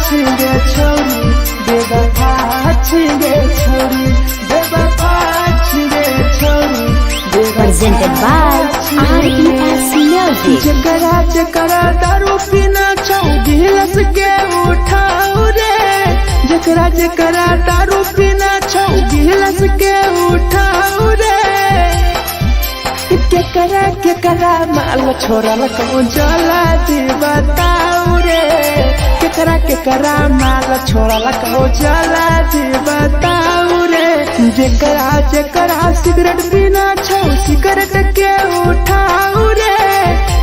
छिगे छोरी बेवफा छिगे छोरी बेवफा छिगे छोरी Presented by RES Music. जकरा जकरा दारू पीना छौ गिलास के उठाओ रे जकरा जकरा दारू पीना छौ गिलास के उठाओ रे केकरा माल छोड़ल कहूँ जला दी बताओ रे केकरा माल छोड़ल कहूँ जला दी बताओ रे जकरा जकरा सिगरेट पीना छौ सिगरेट के उठाओ रे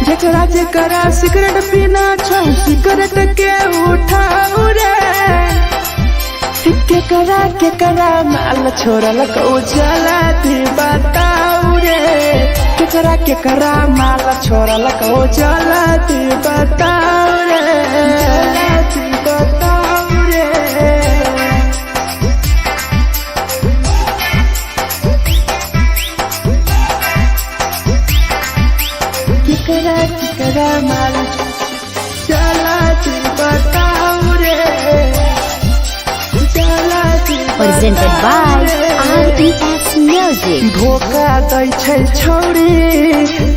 जकरा जकरा सिगरेट पीना छौ सिगरेट के उठाओ रे केकरा माल छोड़ल कहूँ जला दी बताओ रे केकरा माल छोड़ल कहूँ जला दी बताओ रे जला दी बताओ रे केकरा माल जला दी बताओ रे जला दी Presented by RES Music. धोखा दै छै छौरी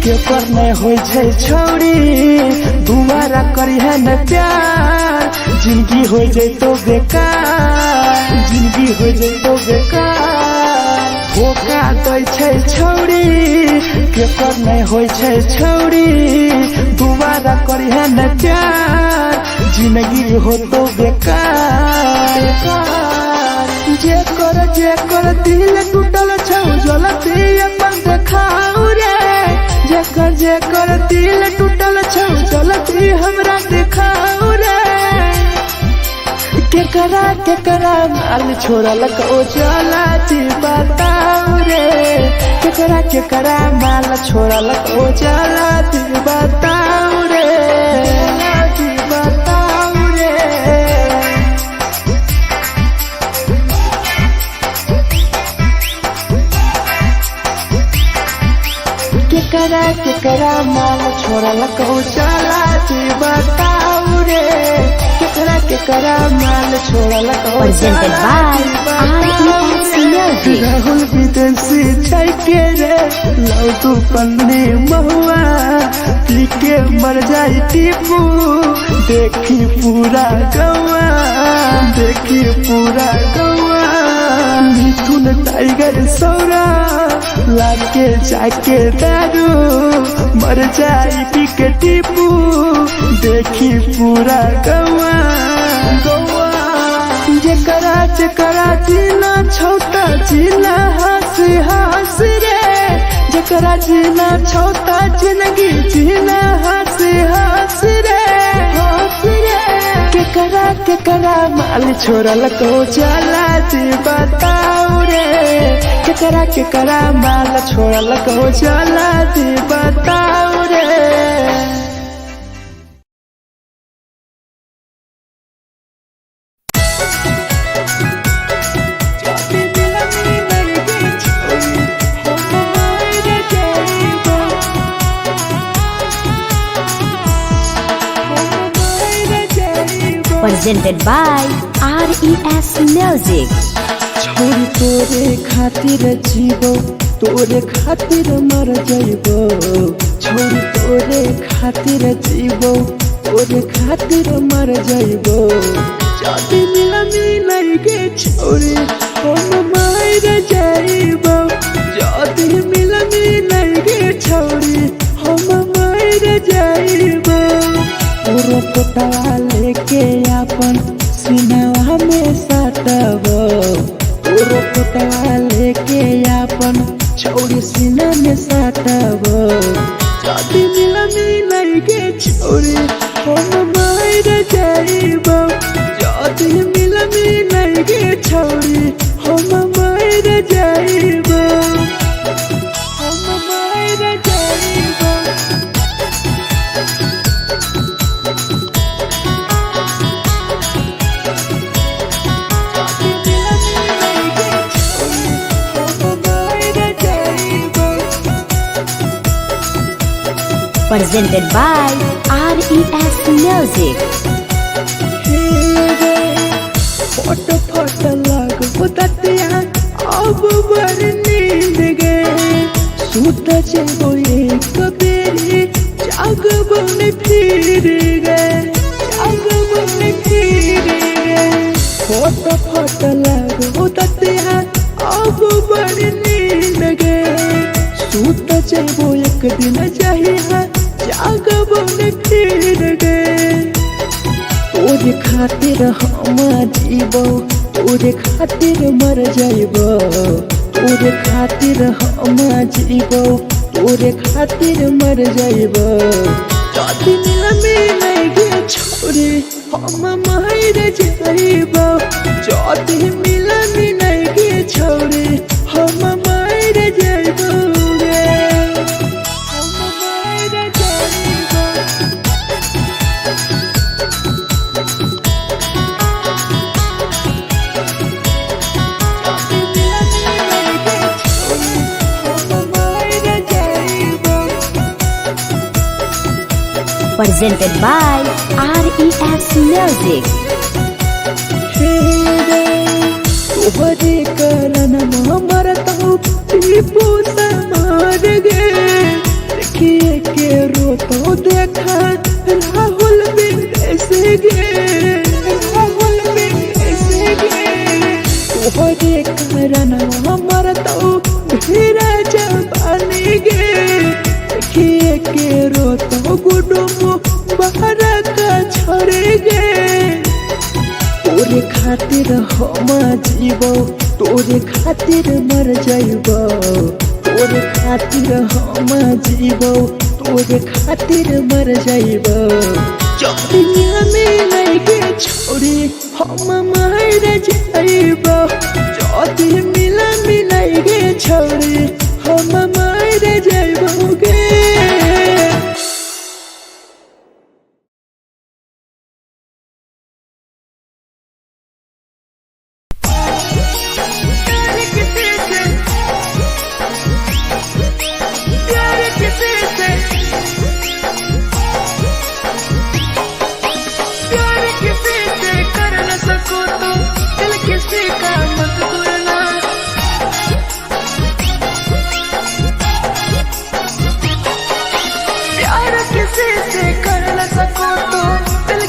केकर नहीं होइ छै छौरी दुबारा करिहे न प्यार जिंदगी हो जैतो बेकार जिंदगी हो जैतो बेकार धोखा दै छै छौरी केकर नहीं होइ छै छौरी दुबारा करिहे न प्यार जिंदगी हो तो बेकार जेकर दिल टूटल छौ जलती अपन देखाओ रे जेकर दिल टूटल छौ जलती हमरा देखाओ रे केकरा माल छोड़ल कहूँ जला दी बताओ रे केकरा माल छोड़ल कहूँ जला दी बताओ रे जला दी बताओ रे केकरा माल छोड़ल कहूँ जला दी बताओ रे केकरा माल छोड़ल कहूँ Presented by RES Music. Rahul विदेशी छै के रे लौटू पन्नी महुआ पी के मर जाई टीपू देखी पूरा गौआ देखी पूरा गौआ मिथुन टाइगर सौरा लाके जाके दारू मर जाई पी के टीपू देखी पूरा गौआ गौआ जकरा जीना छोटा जीना हंसी हंसी रे जकरा जीना छोटा जिंदगी जीना हंसी हंसी रे हंसी रे केकरा माल छोड़ल कहूँ जला दी बताओ रे केकरा माल छोड़ल कहूँ जला दी बताओ रे Presented by RES Music. छोरी तोरे खातिर जीवो तोरे खातिर मर जाइबो छोरी तोरे खातिर जीवो तोरे खातिर मर जाइबो जाति मिलमी नहीं गे छोरी हम मर जाइबो जाति मिलमी नहीं गे छोरी हम मर जाइबो तोरो पोटवा लेके अपन सीनावा में सटबो तोरो पोटवा लेके अपन छौरी सीना में सटबो जाति मिलमी नहीं गे छोरी हम मर जाइबो जाति मिलमी नहीं गे छोरी हम मर जाइबो हम मर जाइबो Presented by RES Music. हे बोले फिर गए, जाग बोले फिर गए। फोटो फोटो लगो ततिया अब बड़ी नींद गए। सूत जाबो एक दिन चाहिए, जाग बोले फिर गए। तोरे खातिर हम जीबो, तोरे खातिर मर जाइबो, तोरे खातिर हम जीबो, तोरे खातिर मर जाइबो। जदि मिलगे छोरे हम मर जाइबो, जदि मिलगे छोरे हम मर जाइबो गे, हम मर जाइबो। Presented by RES Music. तोहरे कारण मरता हूँ टीपू समार गे। देखिए के रोतो देखा राहुल विदेश गे, राहुल विदेश गे। तोहरे कारण मरता हूँ भीरा जवानी गे। देखिए के रोतो गुडुमो बाहर का छोड़े गे। तोरे खातिर हम जीबो, तोरे खातिर मर जाइबो, तोरे खातिर हम जीबो, तोरे खातिर मर जाइबो। जदि मिलगे छोरे हम मर जाइबो, जदि मिलगे छोरे हम मर जाइबो गे।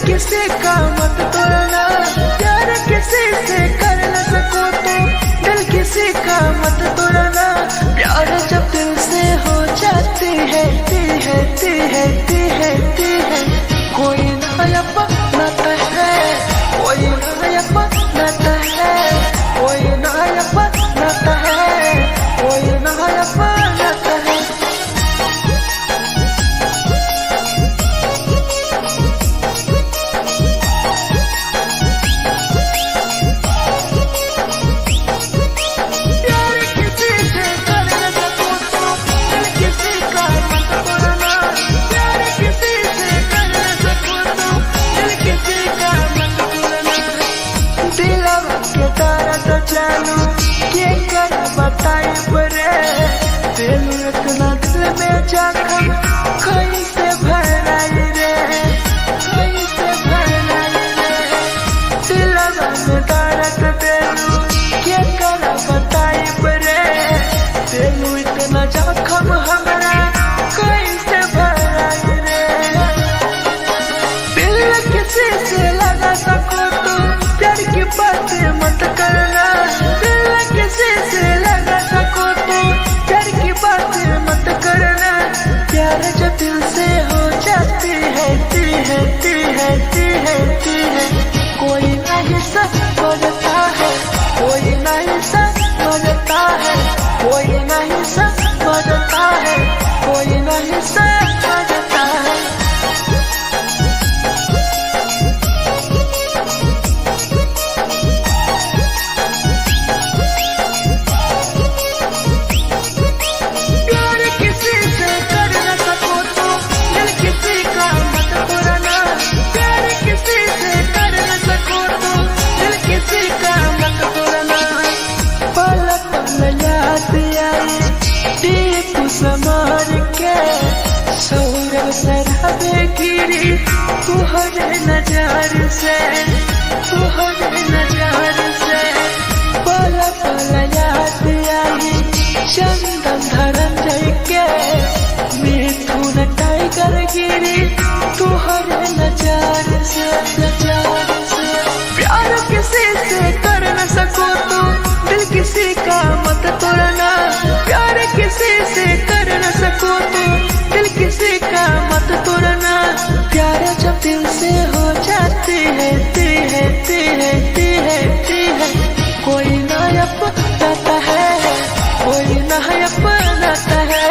किसी का मत तोड़ना, प्यार किसी से कर न सको तो दिल किसी का मत तोड़ना। प्यार जब दिल से हो जाती है, ती है, ती है, ती है, ती है। कोई नया बनाता है, कोई नया बनाता है, कोई नया बनाता है, कोई नया बनाता है। इतना दिल में जख्म कैसे भराई रे, कैसे भराई रे। दिलवा में दर्द देलू के कर बताई रे, देलू इतना जख्म हमरा कैसे भराई रे। दिल किसी से लगा सको तो प्यार की बात मत करना, दिल किसी से लगा सको तो प्यार की बात मत करना। प्यार जो दिल से हो जाती है, ती है, ती है, ती है, ती है। कोई नहीं समझता है, कोई नहीं समझता है, कोई नहीं समझता है, कोई नहीं समझता है। समार के सौरव सरहबे गिरी तुहरे नजार से, तुहरे नजार से। पल पल याद आई चंदन धरम जय के मिथुन टाइगर गिरी प्यार किसी से कर न सको तो दिल किसी का मत तोड़ना। प्यार किसी से कर न सको तो दिल किसी का मत तोड़ना। प्यार जब दिल से हो जाती है कोई ना अपनाता है, कोई ना अपनाता है,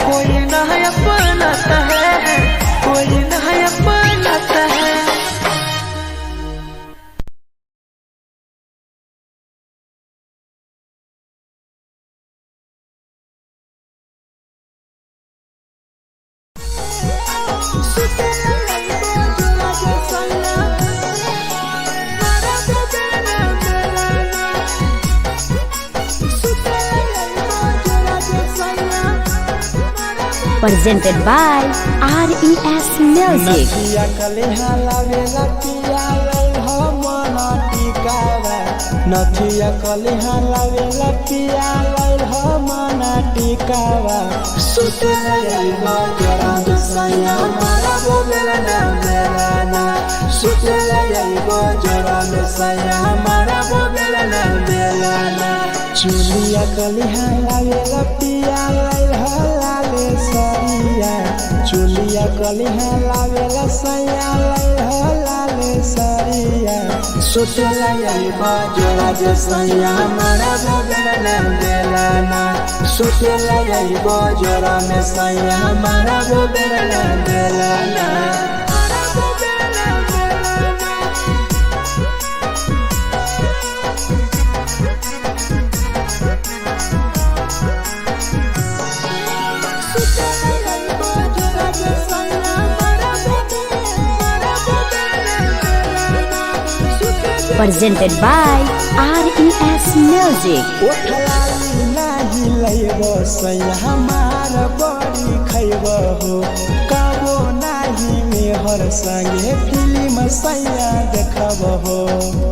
कोई ना अपनाता है, कोई ना अपनाता है। Presented by RES Music. नथिया कलिहा लावेला पिया लई हो मन टिकावा। नथिया कलिहा लावेला पिया लई हो मन टिकावा। सुते लईबो जरा सैया मारा बोलेला ना बेलाना। सुते लईबो जरा सैया मारा बोलेला ना बेलाना। चुलिया कलिहा लावेला पिया लई हो लाले सरिया। चुलिया कलिहा लावेला सैया लई हो लाले सरिया। सुते लईबो जरा सैया मारा बोलेला ना बेलाना। सुते लईबो जरा सैया मारा बोलेला ना बेलाना। Presented by RES Music. ओठलाली नाही लईबो सैया हमार बड़ी खैबो हो। कबो नाही मेहर संगे फिल्म सैया देखबो हो।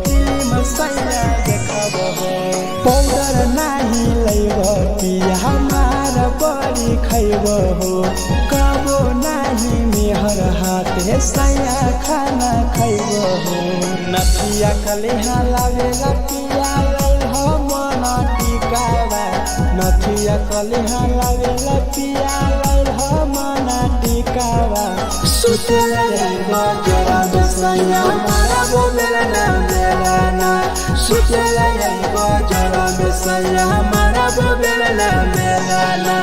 फिल्म सैया देखबो हो। पाउडर नाही लईबो पिया हमार बड़ी खैबो हो। कबो नाही मेहर हाथे सैया खाना खैबो हो। नथिया कलिहा लावेला पिया लई हो मन टिकावा। नथिया कलिहा लावेला पिया लई हो मन टिकावा। सुते लईबो जरा सैया मारा बोलेला ना बेलाना। सुते लईबो जरा सैया मारा बोलेला ना बेलाना।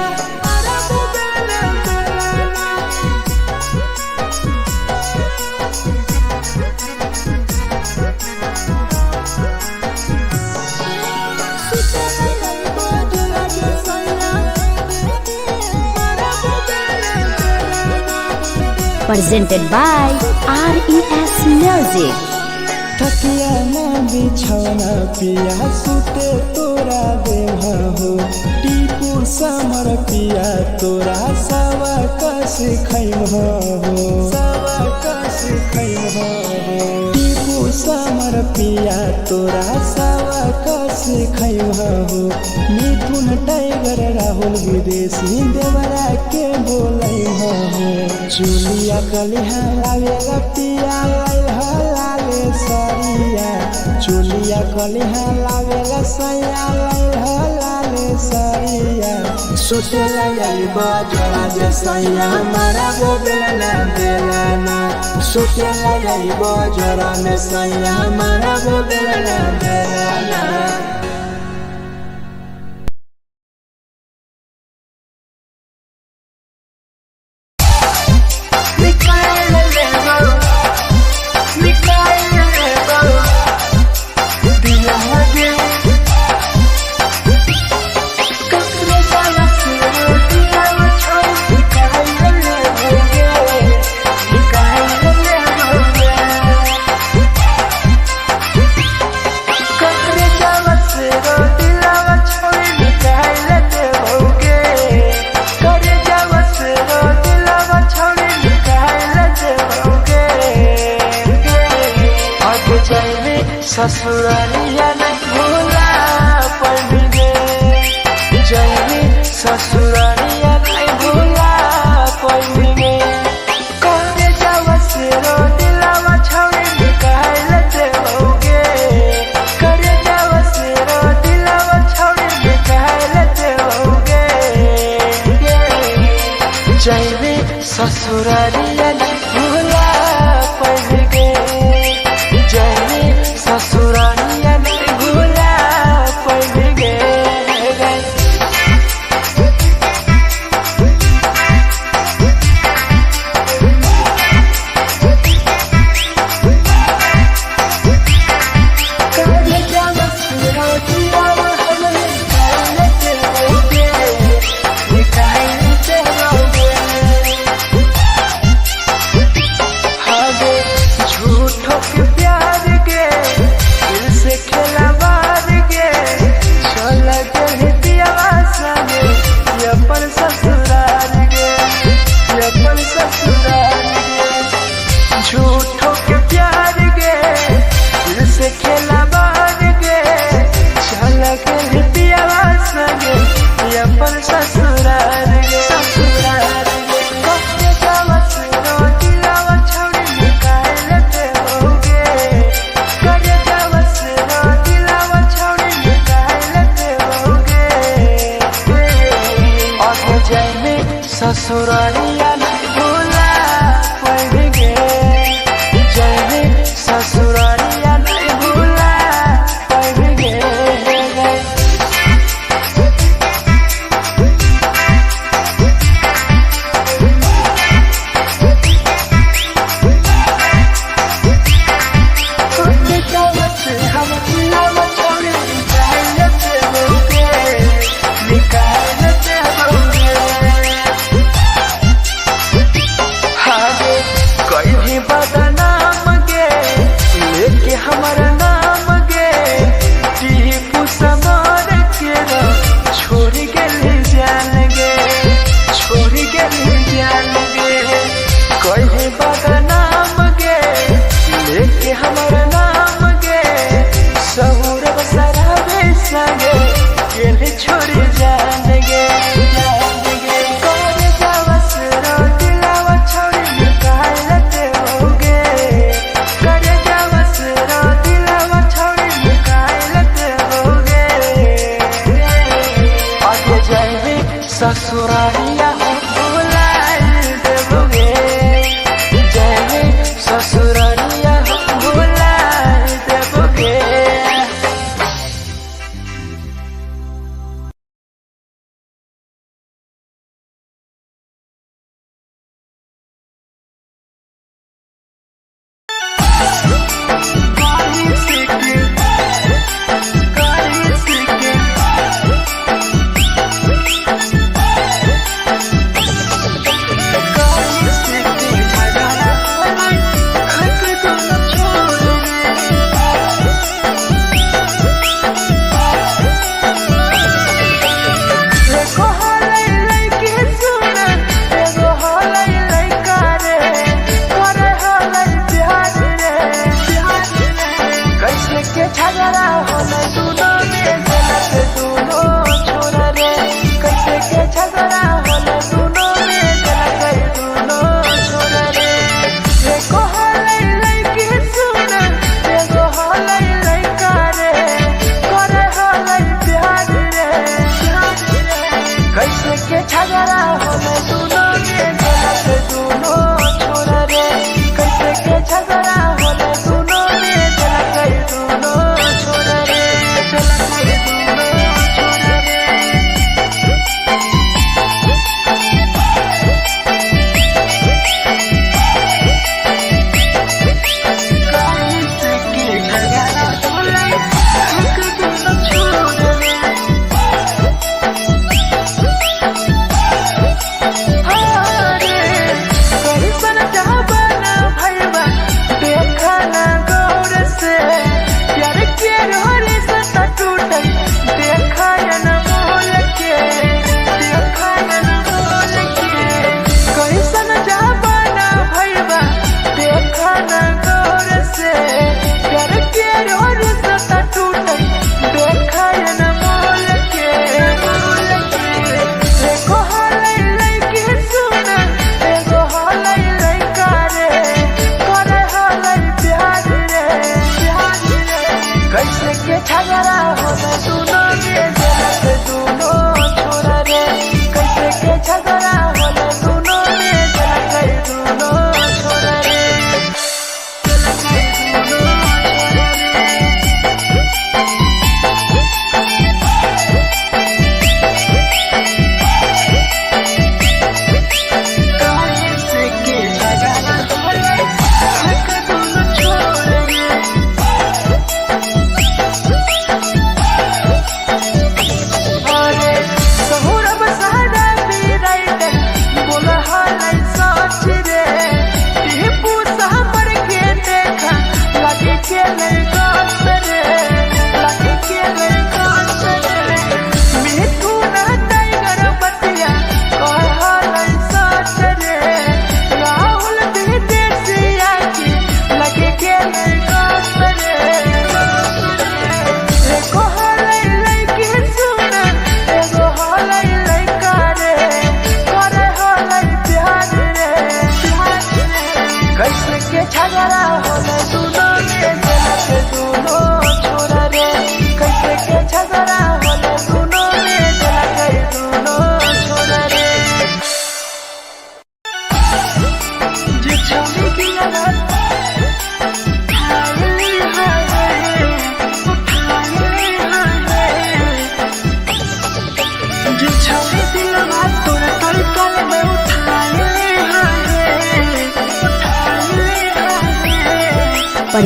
Presented by RES Music. तकिया ना बिछौना पिया सुते तोरा देवा हो। टीपू समर पिया तोरा सवा कस खैम हो। सवा कस खैम हो। टीपू समर पिया तोरा सवा कस खैम हो। मिथुन टाइगर राहुल विदेशी देवरा के बोलै हो। चुलिया कलिहा लावेला पिया लई हो लाले सरिया। चुलिया कलिहा लावेला सैया लई हो लाले सरिया। सुते लईबो जरा सैया मारा बोलेला ना बेलाना। सुते लईबो जरा सैया मारा बोलेला ना बेलाना। ससुरालिया नहीं भूला पड़े जैनी। ससुरालिया नहीं भूला पड़े। करे जावा से रो दिलावा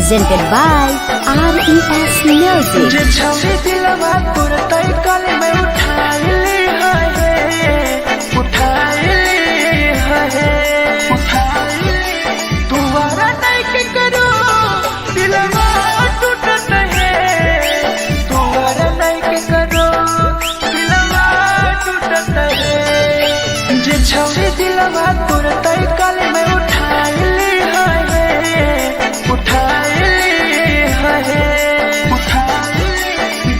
presented by RES Music. जे छवि दिलवा तुरते कल में उठाइली है तुम्हारा नहीं के करो दिलवा टूटत है तुम्हारा नहीं के करो दिलवा टूटत है जे छवि दिलवा तुरते कल में उठाइली है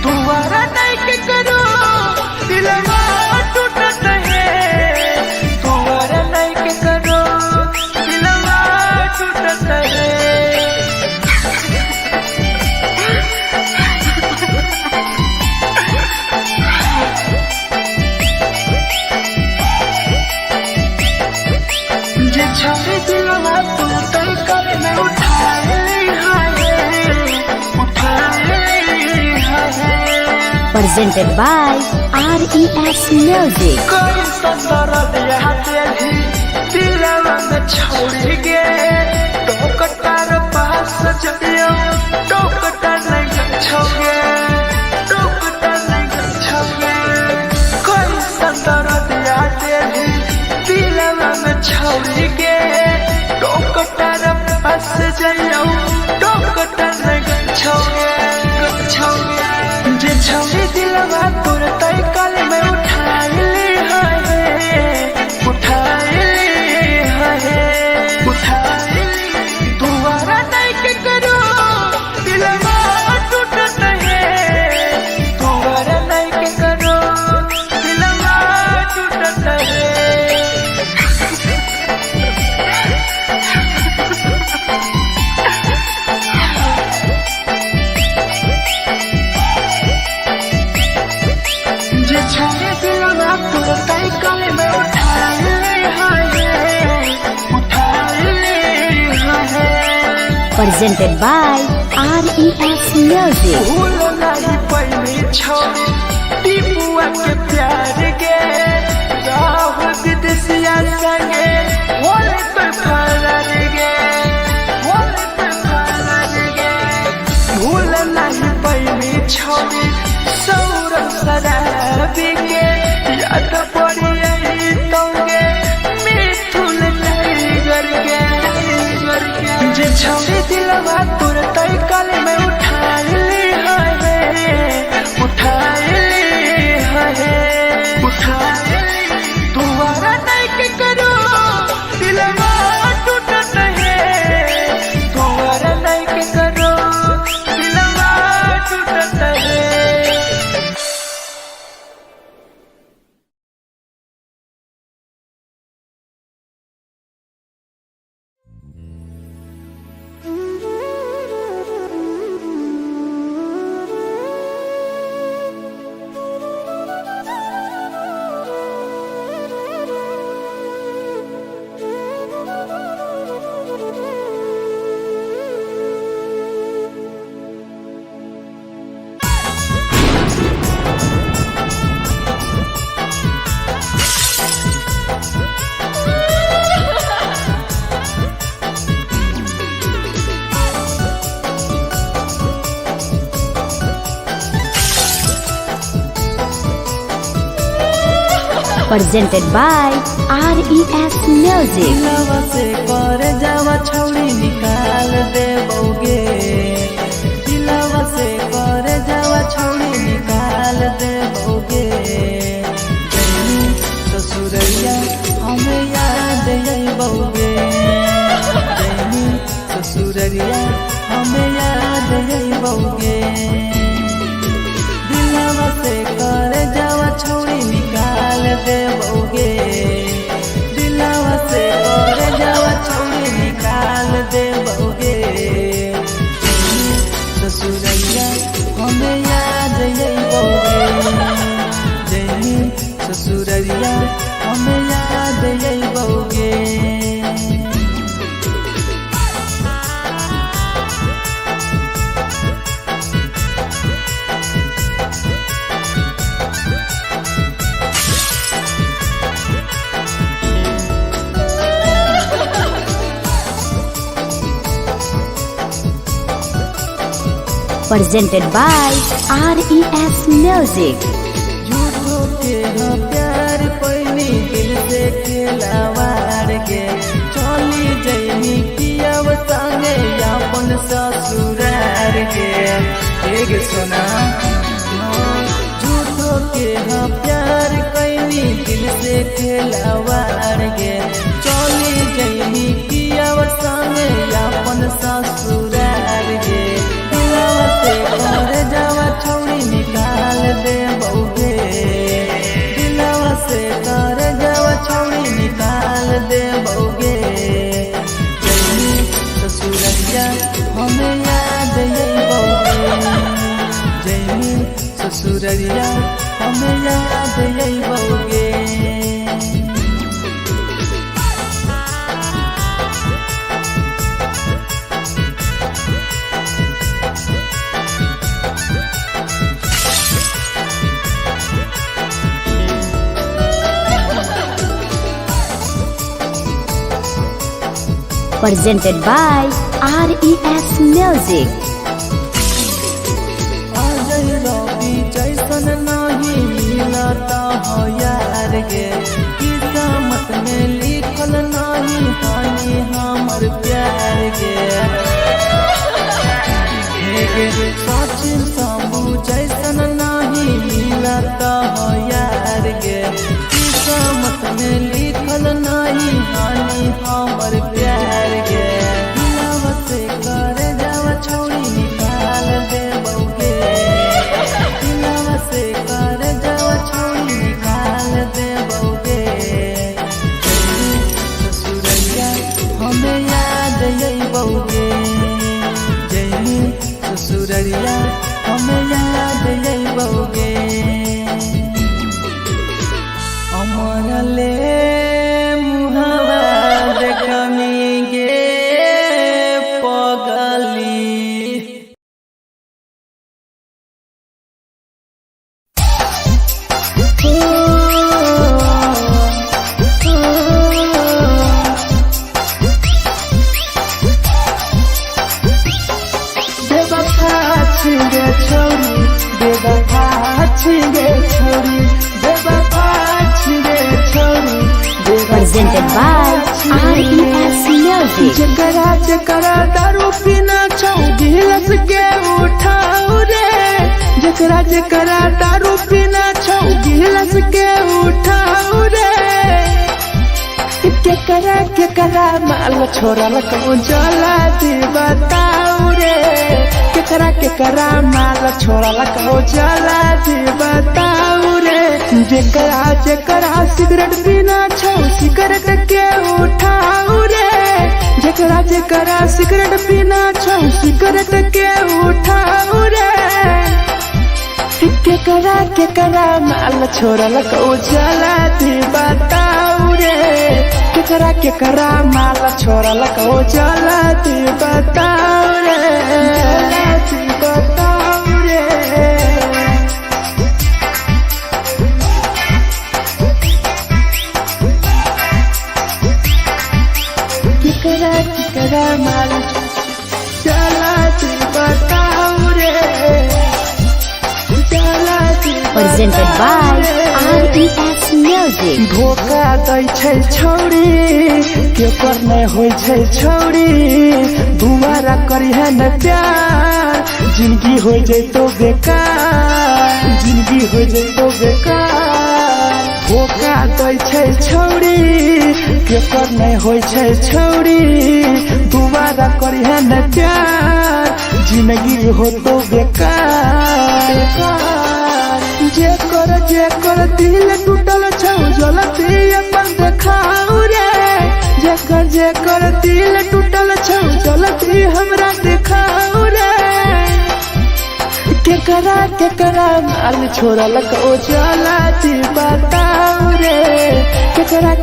तुम्हारा नहीं के करो दिलवा टूटत है तुम्हारा नहीं के करो दिलवा टूटत है जे छवि दिलवा तुरते कल में उठाइली है Presented by RES Music. कोई संदर दिया तेरी दिलवा में छोड़ के टोकटार पास जइयो टोकटार नहीं छोगे टोकटार नहीं छोगे कोई संदर दिया तेरी दिलवा में छोड़ के टोकटार पास जइयो टोकटार नहीं छोगे जे छवि दिलवा तुरते कल में उठाइली है तुम्हारा नहीं के करो दिलवा टूटत है तुम्हारा नहीं के करो दिलवा टूटत है जे छवि दिलवा तुरते कल में उठाइली है Presented by RES Music. भूल नहीं पैनी छोड़ी टीपुआ के प्यार के राहुल विदेशिया संगे होले पे फरार गे भूल नहीं पैनी छोड़ी सौरभ शराबी के याद पड़ी यही तोगे मिथुन टाइगर के जे छवि दिलवा तुरते कल में उठाइली है तुम्हारा नहीं के करो दिलवा टूटत है तुम्हारा नहीं के करो दिलवा टूटत है Presented by RES Music. दिलवा से कर जावा छौड़ी निकाल देबोगे दिलवा से कर जावा छौड़ी निकाल देबोगे जैनी ससुरैया हमें याद अइबोगे जैनी ससुरैया हमें याद अइबोगे दिलवा से कर जावा छौड़ी निकाल देबोगे दिलवा से कर जावा छौड़ी निकाल देबोगे ससुरैया हमें याद अइबोगे जैनी ससुरैया हमें याद अइबोगे presented by RES Music. झूठो के हाँ प्यार पैनी दिल से खिलावार के चली जैनी किया संगे अपन ससुरार के एक सुना झूठो के हाँ प्यार कैनी दिल से खिलावार के चली जैनी किया संगे अपन ससुरार के घर जावा छौड़ी निकाल दे बउगे दिलवा से घर जावा छौड़ी निकाल दे बउगे जैनी ससुरैया हमें याद यही बउगे जैनी ससुरैया हमें याद यही बउगे Presented by RES Music. आजही रवि जैसन नहीं मिलता हो यार गे किस्मत में लिखल नहीं हानि हमर प्यार गे सचिन शंभू जैसन नहीं मिलता हो यार गे किस्मत में लिखल नहीं हानि हमर प्यार गे दिलवा से कर जावा छौड़ी निकाल दे बउगे दिलवा से कर जावा छौड़ी निकाल दे बउगे ससुरैया हमें याद यही बउगे जैनी ससुरैया हमें याद यही बउगे अमर ले मुहावा देखमी गे पगली बेवफा छिगे छोरी बेवफा छिगे छोरी बेवफा छिगे छोरी Presented by RES Music. जकरा जकरा दारू पीना छौ गिलास के उठाऊ रे जकरा जकरा दारू पीना छौ गिलास के उठाऊ रे केकरा माल छोड़ल कहूँ जला दी बताऊ रे केकरा माल छोड़ल कहूँ जला दी बताऊ रे जकरा जकरा सिगरेट पीना छौ सिगरेट के उठाऊ रे जकरा जकरा सिगरेट पीना छौ सिगरेट के उठाऊ रे केकरा माल छोड़ल कहूँ जला दी बताऊ रे केकरा माल छोड़ल कहूँ जला दी बताऊ रे जला दी बताऊ रे केकरा माल चला दी बताऊ रे चला दी Presented by RES Music. धोखा दै छै छौड़ी केकर नहीं होइ छै छौड़ी दुबारा करिहे न प्यार जिंदगी हो जैतो बेकार जिंदगी हो जैतो बेकार धोखा दै छै छौड़ी केकर नहीं होइ छै छौड़ी दुबारा करिहे न प्यार जिंदगी हो तो बेकार जेकर दिल टूटल छौ जलती अपन देखाऊ रे जेकर दिल टूटल छौ जलती हमरा देखाऊ रे केकरा माल छोड़ल कहूँ जलती बताऊ रे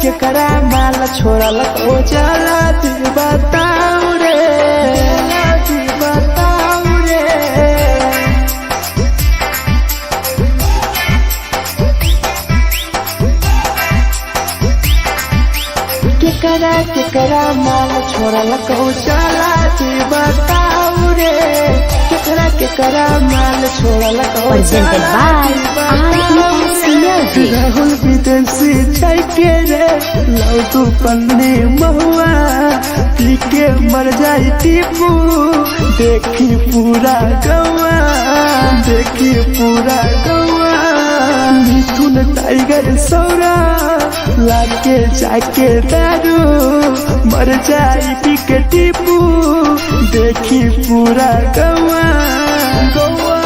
केकरा माल छोड़ल कहूँ जलती बताऊ रे जलती बताऊ रे केकरा माल छोड़ल कहूँ चला बताऊ रे केकरा माल छोड़लको Presented by RES Music. Rahul विदेशी जाके रे लौ तू पन्नी महुआ पी के मर जाई टीपू देखी पूरा गौआ देखी पूरा गौआ मिथुन टाइगर सौरा लाके जाके दारू मर जाई पी के टीपू देखी पूरा गौआ गौआ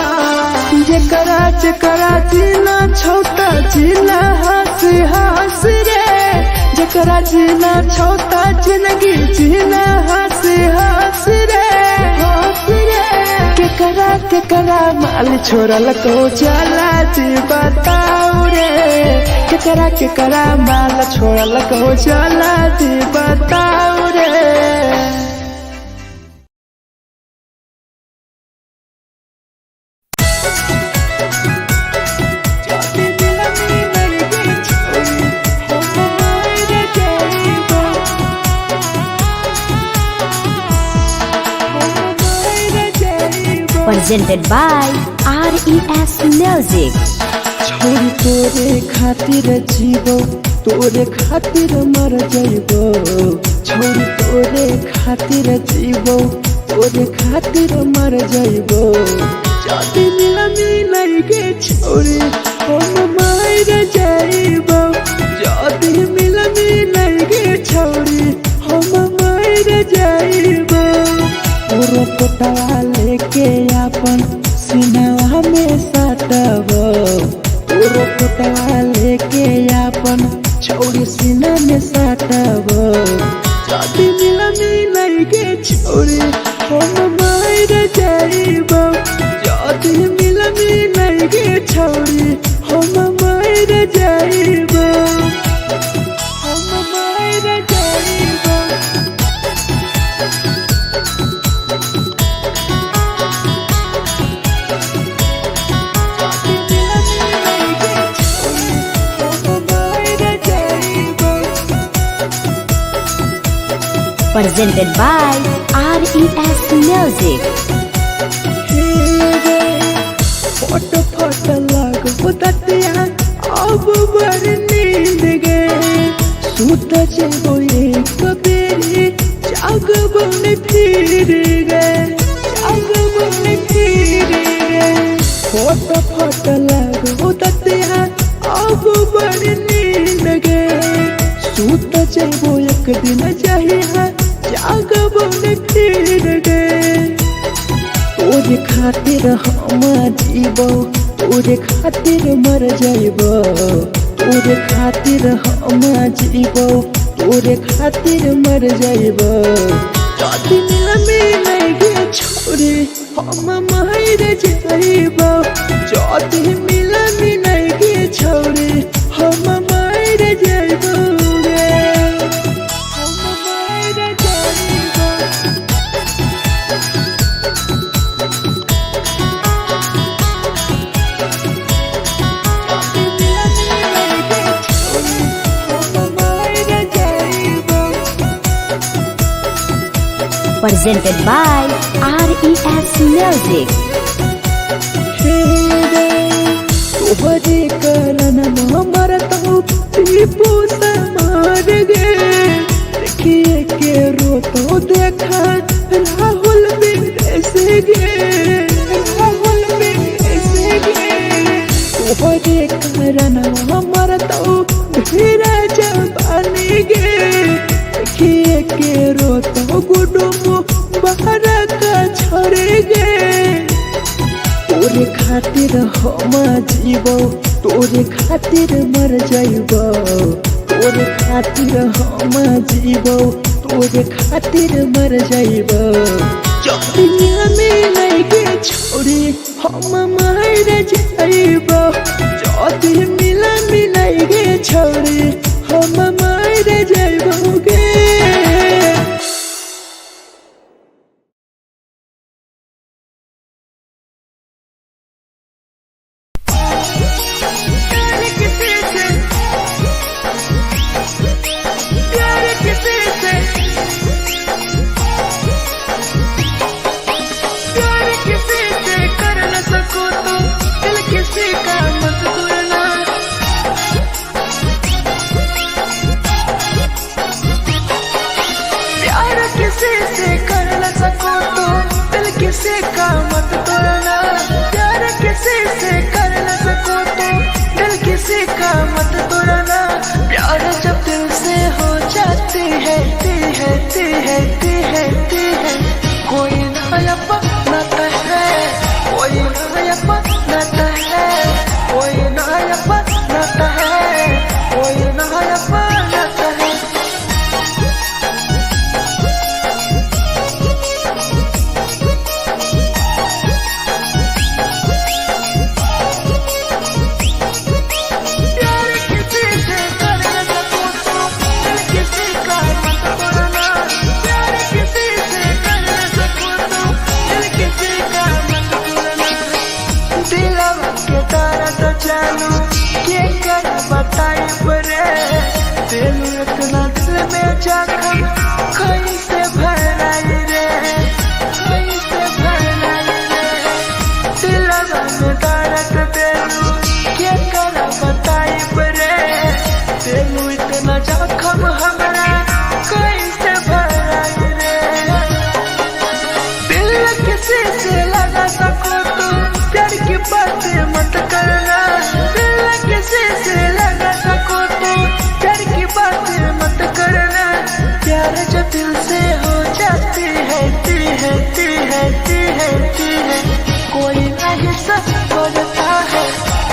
जेकरा जेकरा जीना छोटा जीना हंस हंस रे जेकरा जीना छोटा जिंदगी जीना हंस हंस रे हंस रे केकरा केकरा माल छोड़लको चला जी बताओ रे केकरा केकरा माल छोड़लको चला जी बताओ रे। Presented by RES Music. छोरी तोरे खातिर जीवो तोरे खातिर मर जाइबो छोरी तोरे खातिर जीवो तोरे खातिर मर जाइबो जाति मिलाई गे छोरी हम मर जाइबो जाति मिलाई गे छोरी हम मर जाइबो पूरा पोटवा लेके अपन सीनावा में साटबो पूरा पोटवा लेके अपन छोरी सीना में साटबो जाति मिलाई गे छोरी हम मर जाइबो जाति मिलाई गे छोरी हम मर जाइबो हम मर जाइबो। Presented by RES Music. फट फट लागो ततिया अब बड़ नींद गे सुत जेबो एक बेरी जागबो ने फिर गे जागबो ने फिर गे फट फट लागो ततिया अब बड़ नींद गे सुत जेबो एक दिन चाहिए जागबो ने फिर गे तोरे खातिर हम जीबो तोरे खातिर मर जाइबो तोरे खातिर हम जीबो तोरे खातिर मर जाइबो जाति मिलाई गे छोरी हम मर जाइबो जाति मिलाई गे छोरी हम मर जाइबो गे हम मर जाइबो। Presented by RES Music. तोहरे कारण मरत हूँ टीपू समार गे देखिए के रोतो देखा राहुल विदेश गे राहुल विदेश गे तोहरे कारण मरत हूँ धीरे जवानी गे देखिए के रोतो गुडुमो बाहर का छोड़े गे तोरे खातिर हम जीबो तोरे खातिर मर जाइबो तोरे खातिर हम जीबो तोरे खातिर मर जाइबो दुनिया में लगे छोरी हम मर जाइबो जाति मिलाई गे छोरी हम मर जाइबो गे। जालू के कर बताई बरे तेलू इतना दिल में जखम कैसे भराई रे कैसे भराई रे दिलवा में दर्द देलू के कर बताई बरे तेलू इतना जखम हमरा कैसे भराई रे दिल किसी से लगा सको तो प्यार की बातें मत करना दिल किसी से लगा सको तो प्यार की बातें मत करना प्यार जो दिल से हो जाती है ती है ती है ती है ती है कोई नहीं समझता है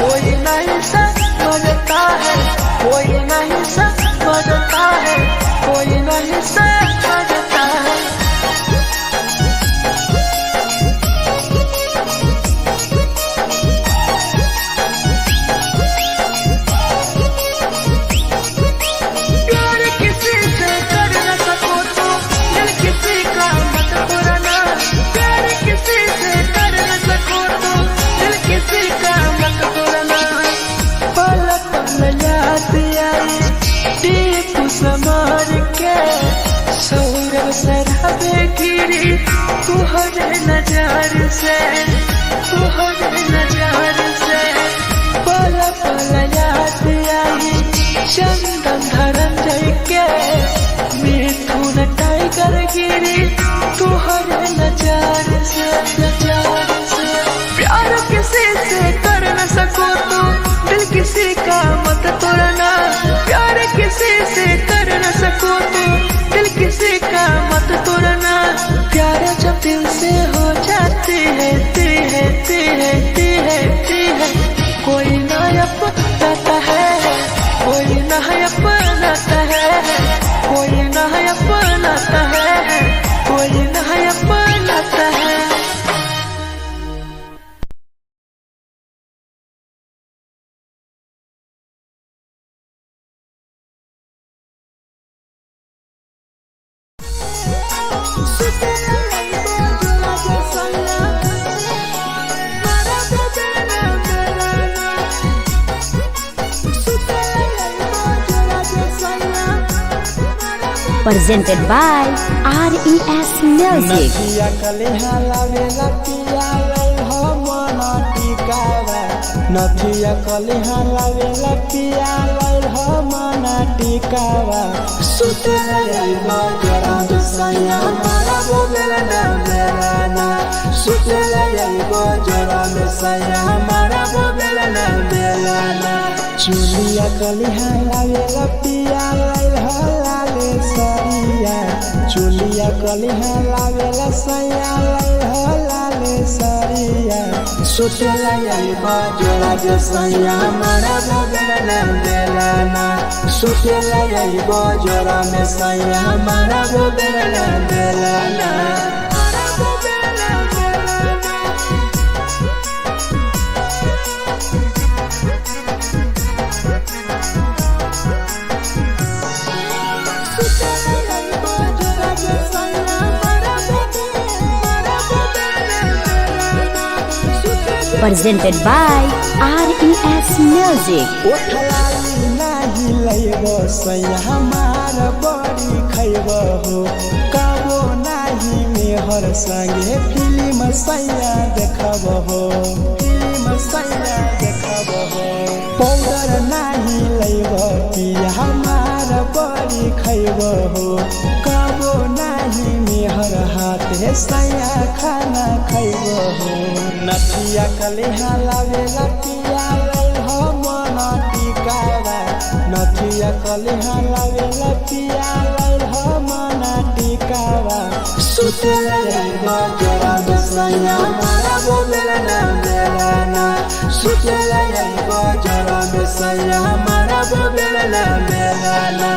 कोई नहीं समझता है कोई नहीं समझता है कोई नहीं समझता है समर के सौरव सराबे गिरी तुहरे नजर से तुहरे नजर से पल पल याद आई चंदन धरंजय के मिथुन टाइगर गिरी तुहरे नजर से प्यार किसी से कर न सको तो दिल किसी का मत तोड़ना प्यार किसी से कर न सको तो दिल किसी का मत तोड़ना प्यार जब दिल से हो जाती है ती है ती है ती है ती है कोई ना अपनाता है कोई ना अपनाता है कोई ना अपनाता है कोई ना अपनाता है Presented by RES Music. नथिया कलिहा लावेला पिया लई हो मना टिकावा नथिया कलिहा लावेला पिया लई हो मना टिकावा सुते लई बजरा सैया मारा बोलेला ना बेलाना सुते लई बजरा सैया मारा बोलेला ना बेलाना चुलिया कलिहा लावेला पिया लई हो लाले सरिया चुलिया कलिहा लावेला सैया लई हो लाले सरिया सुते लई बजरा सैया मारा बोलेला ना बेलाना सुते लई बजरा में सैया मारा बोलेला ना बेलाना Presented by RES Music. ओठलाली नाही लैब सैया हमार बड़ी खैब हो कबो नाही मेहर संगे फिल्म सैया देखब हो फिल्म सैया देखब हो पाउडर नाही लैब पिया हमार बड़ी खैब हो कबो नाही मेहर हाथे सैया खाना खैब हो नथिया कलिहा लावेला पिया लई हो मना टिकावा नथिया कलिहा लावेला पिया लई हो मना टिकावा सुते लई बजरा सैया मारा बोलेला ना बेलाना सुते लई बजरा सैया मारा बोलेला ना बेलाना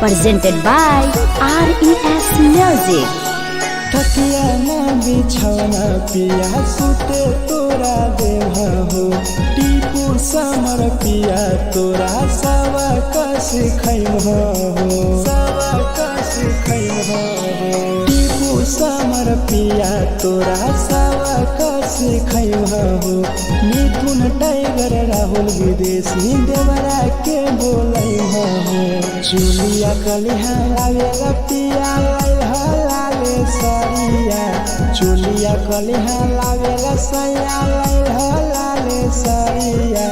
Presented by RES Music. थकिया ना बिछौना पिया सुते तोरा देवा हो टीपू समर पिया तोरा सवा कस खैम हो सवा कस खैम हो टीपू समर पिया तोरा सवा कस खैम हो मिथुन टाइगर राहुल विदेशी देवरा के बोलै हो चुलिया कलिहा लावेला पिया लाले सरिया चुलिया कलिहा लावेला सैया लाले सरिया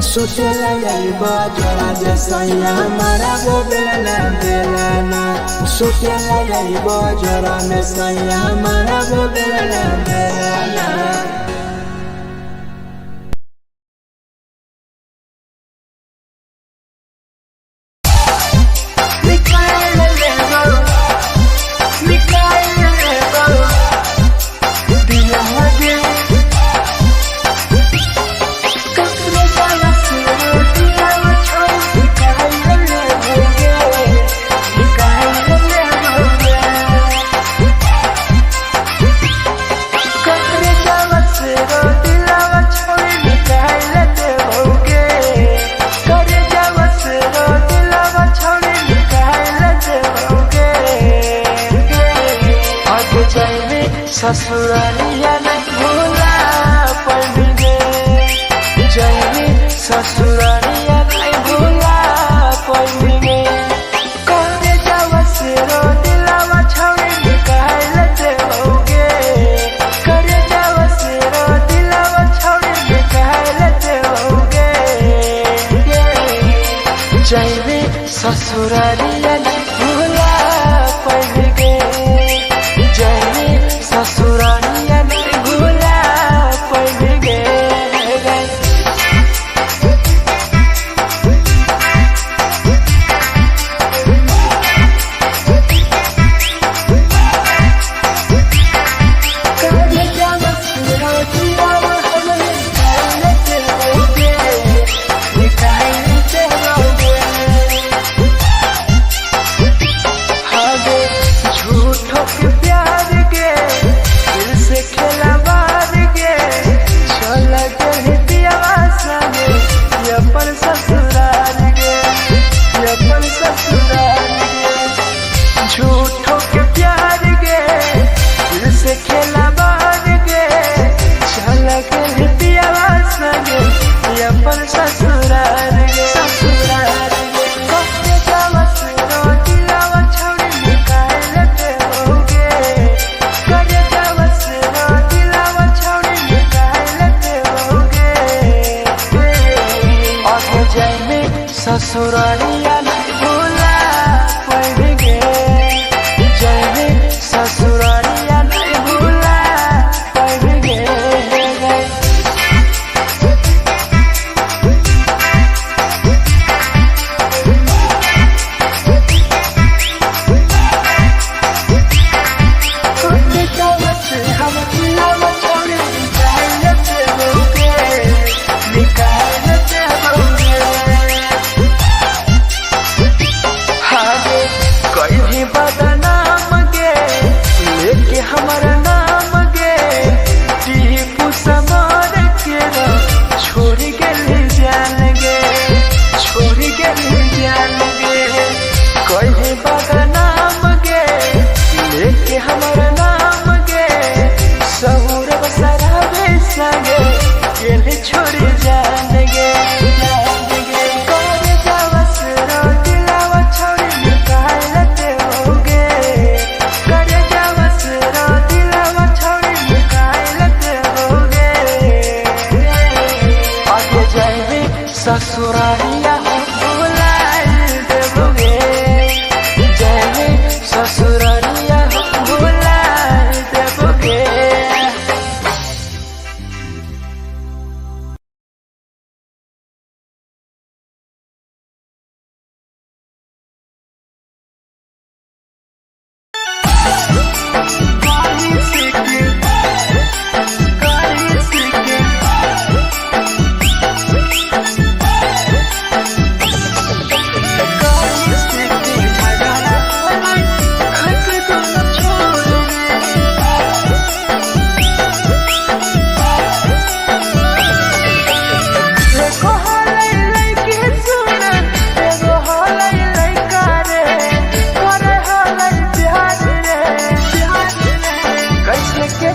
सुतेला याइबा जोड़ा जे सैया हमारा वो बेला बेलाना सुतेला याइबा जोड़ा में सैया हमारा वो बेला बेलाना ससुरालिया नहीं भूला पड़ेंगे जाएंगे ससुरालिया नहीं भूला पड़ेंगे करे जावा से रो दिलावा छावे निकाल लेते होगे करे जावा से रो दिलावा छावे निकाल लेते होगे जाएंगे ससुरालिया नहीं भूला पड़ेंगे ससुरालिया नहीं भूला पड़ेंगे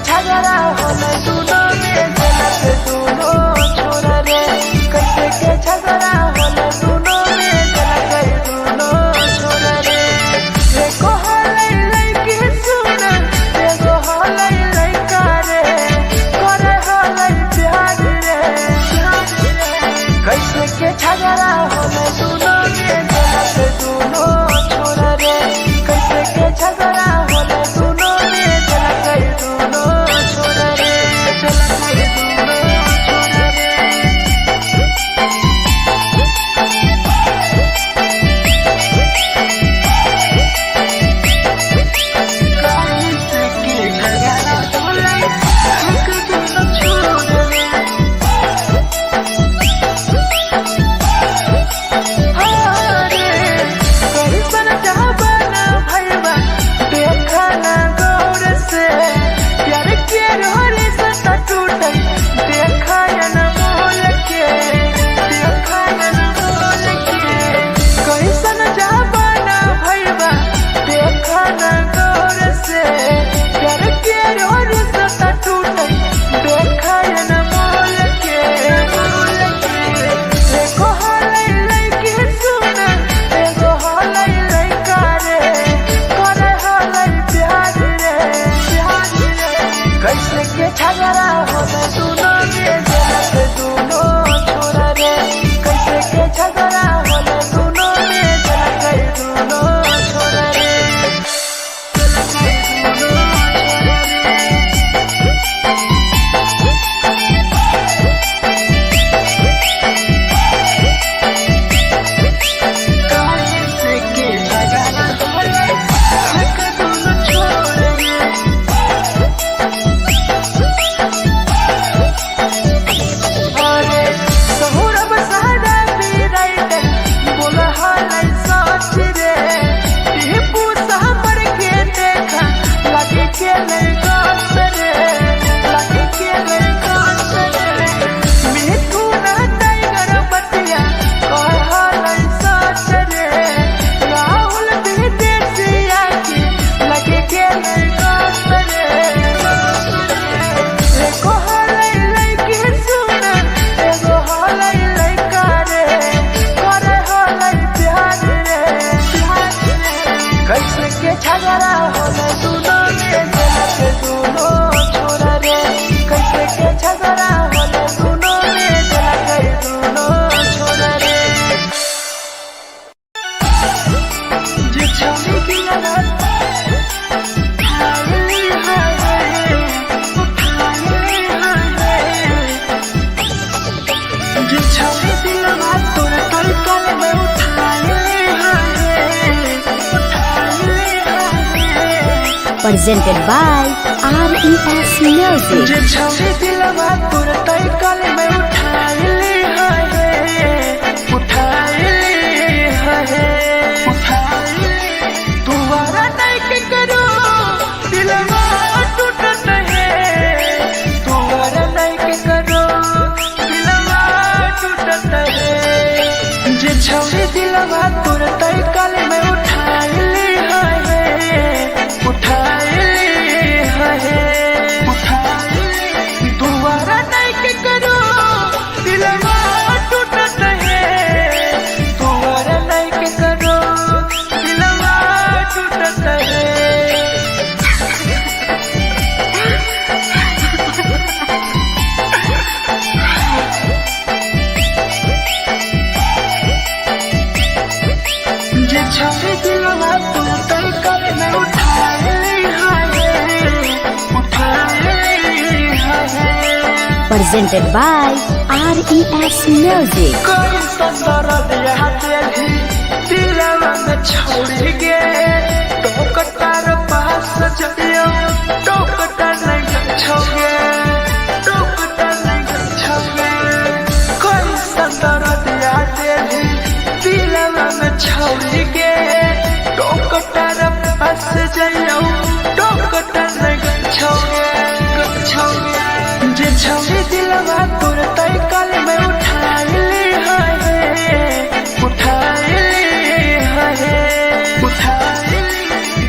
झगड़ा होले दोनों में जलत दोनों छोरा रे कैसे के झगड़ा होले दोनों में जलत दोनों छोरा रे एको होले लइकी सुन एगो होले लइका रे करे होले प्यार रे कैसे के झगड़ा होले दोनों में जलत दोनों छोरा रे कैसे के झगड़ा होले दोनों में जलत दोनों छोरा रे जलत दोनों छोरा रे कैसे के झगड़ा होले दोनों छोरा रे कैसे के झगड़ा होले दोनों में जलत दोनों छोरा रे कैसे के झगड़ा होले दोनों में जलत दोनों छोरा रे जलत दोनों छोरा रे कैसे के झगड़ा होले दोनों छोरा रे कैसे के झगड़ा होले दोनों में जलत दोनों छोरा रे कैसे के झगड़ा होले दोनों में जलत दोनों छोरा रे जे छवि की लगत जे छवि की लगत तोरे कल में presented by RES Music. जे छवि दिलवा तोर तैकल में उठाइली तुम्हारा नहीं के करो दिलवा टूटत है तुम्हारा नहीं के करो दिलवा टूटत है जे छवि दिलवा तोर तैकल में उठाइली दोबारा नहीं के करो दिलवा टूटत है दोबारा नहीं के करो दिलवा टूटत है जे छवि दिलवा तोर तैकल में Presented by RES Music. कोई संदर दिया तेरी दिलवा में छोड़ गे तो कटार पास चलियो तो कटार नहीं छोगे तो कटार नहीं छोगे कोई संदर दिया तेरी दिलवा में छोड़ गे तो कटार पास चलियो तो कटार नहीं छोगे जे छवि दिलवा तोर तैकल में उठाइली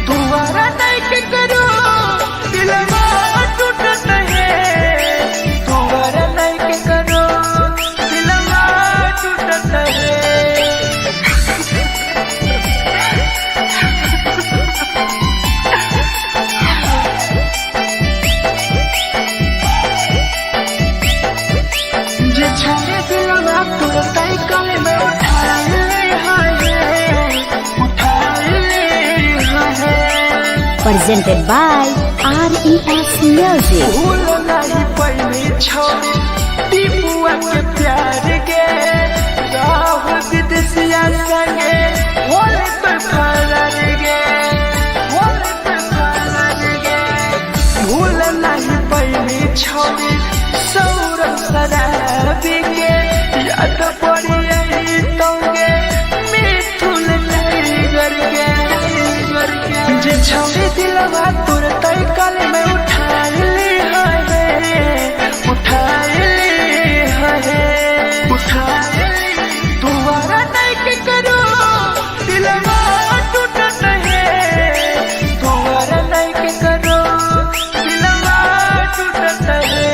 दोबारा नहीं के करो Presented by RES Music. भूल नहीं पहली छोड़ी दीपुआ के प्यार के राह विदेशिया संगे होले पे फरार गे होले पे फरार गे भूल नहीं पहली छोड़ी सौरभ शराबी के याद पड़ी यही तोगे मिथुन टाइगर के जे छोड़ी दिलवा तुरते कल में उठा ली दोबारा नहीं के करो दिलवा टूटत है दोबारा नहीं के करो दिलवा टूटत है।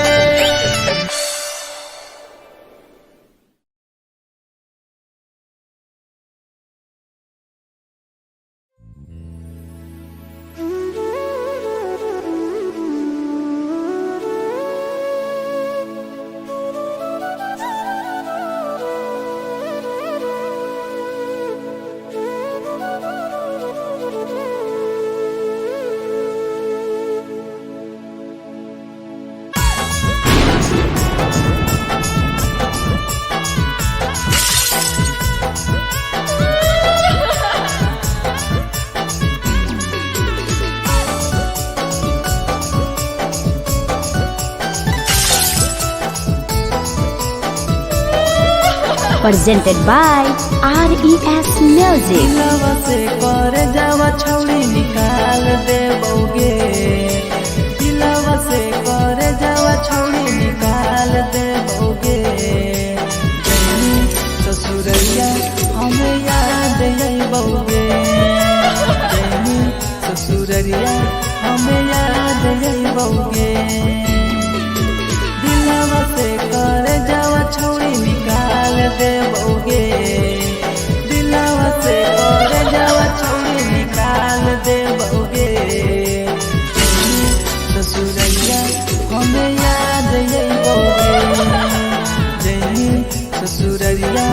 Presented by RES Music. दिलवा से कर जावा छौड़ी निकाल देबोगे दिलवा से कर जावा छौड़ी निकाल देबोगे जनी ससुरैया हमें याद अइबोगे जनी ससुरैया हमें याद अइबोगे दिलवा से कर जावा छौड़ी निकाल देबोगे दिलवा से कर जावा छौड़ी निकाल देबोगे ससुरैया हमें याद अइबोगे जनी ससुरैया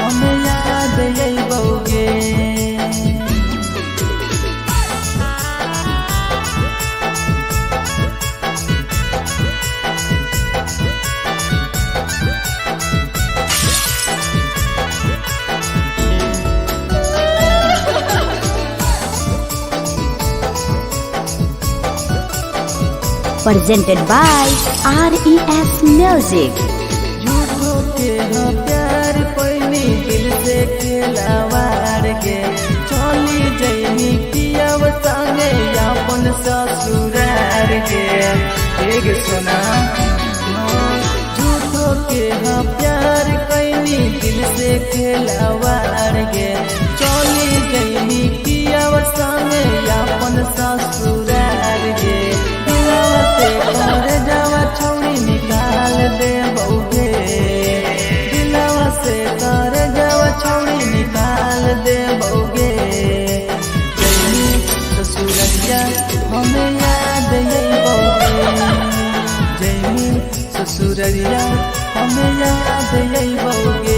हमें याद अइबोगे। Presented by RES Music. झूठो के हो प्यार पैनी दिल से खिलावार के चली जैनी पियाव संगे अपन ससुरार के एक सुना झूठो के हो प्यार कैनी दिल से खिलावार के चली जैनी पियाव संगे अपन ससुरार के से कर जावा छौड़ी निकाल देबोगे दिलवा से कर जावा छौड़ी निकाल देबोगे जनी ससुरैया हमें याद अइबोगे जनी ससुरैया हमें याद अइबोगे।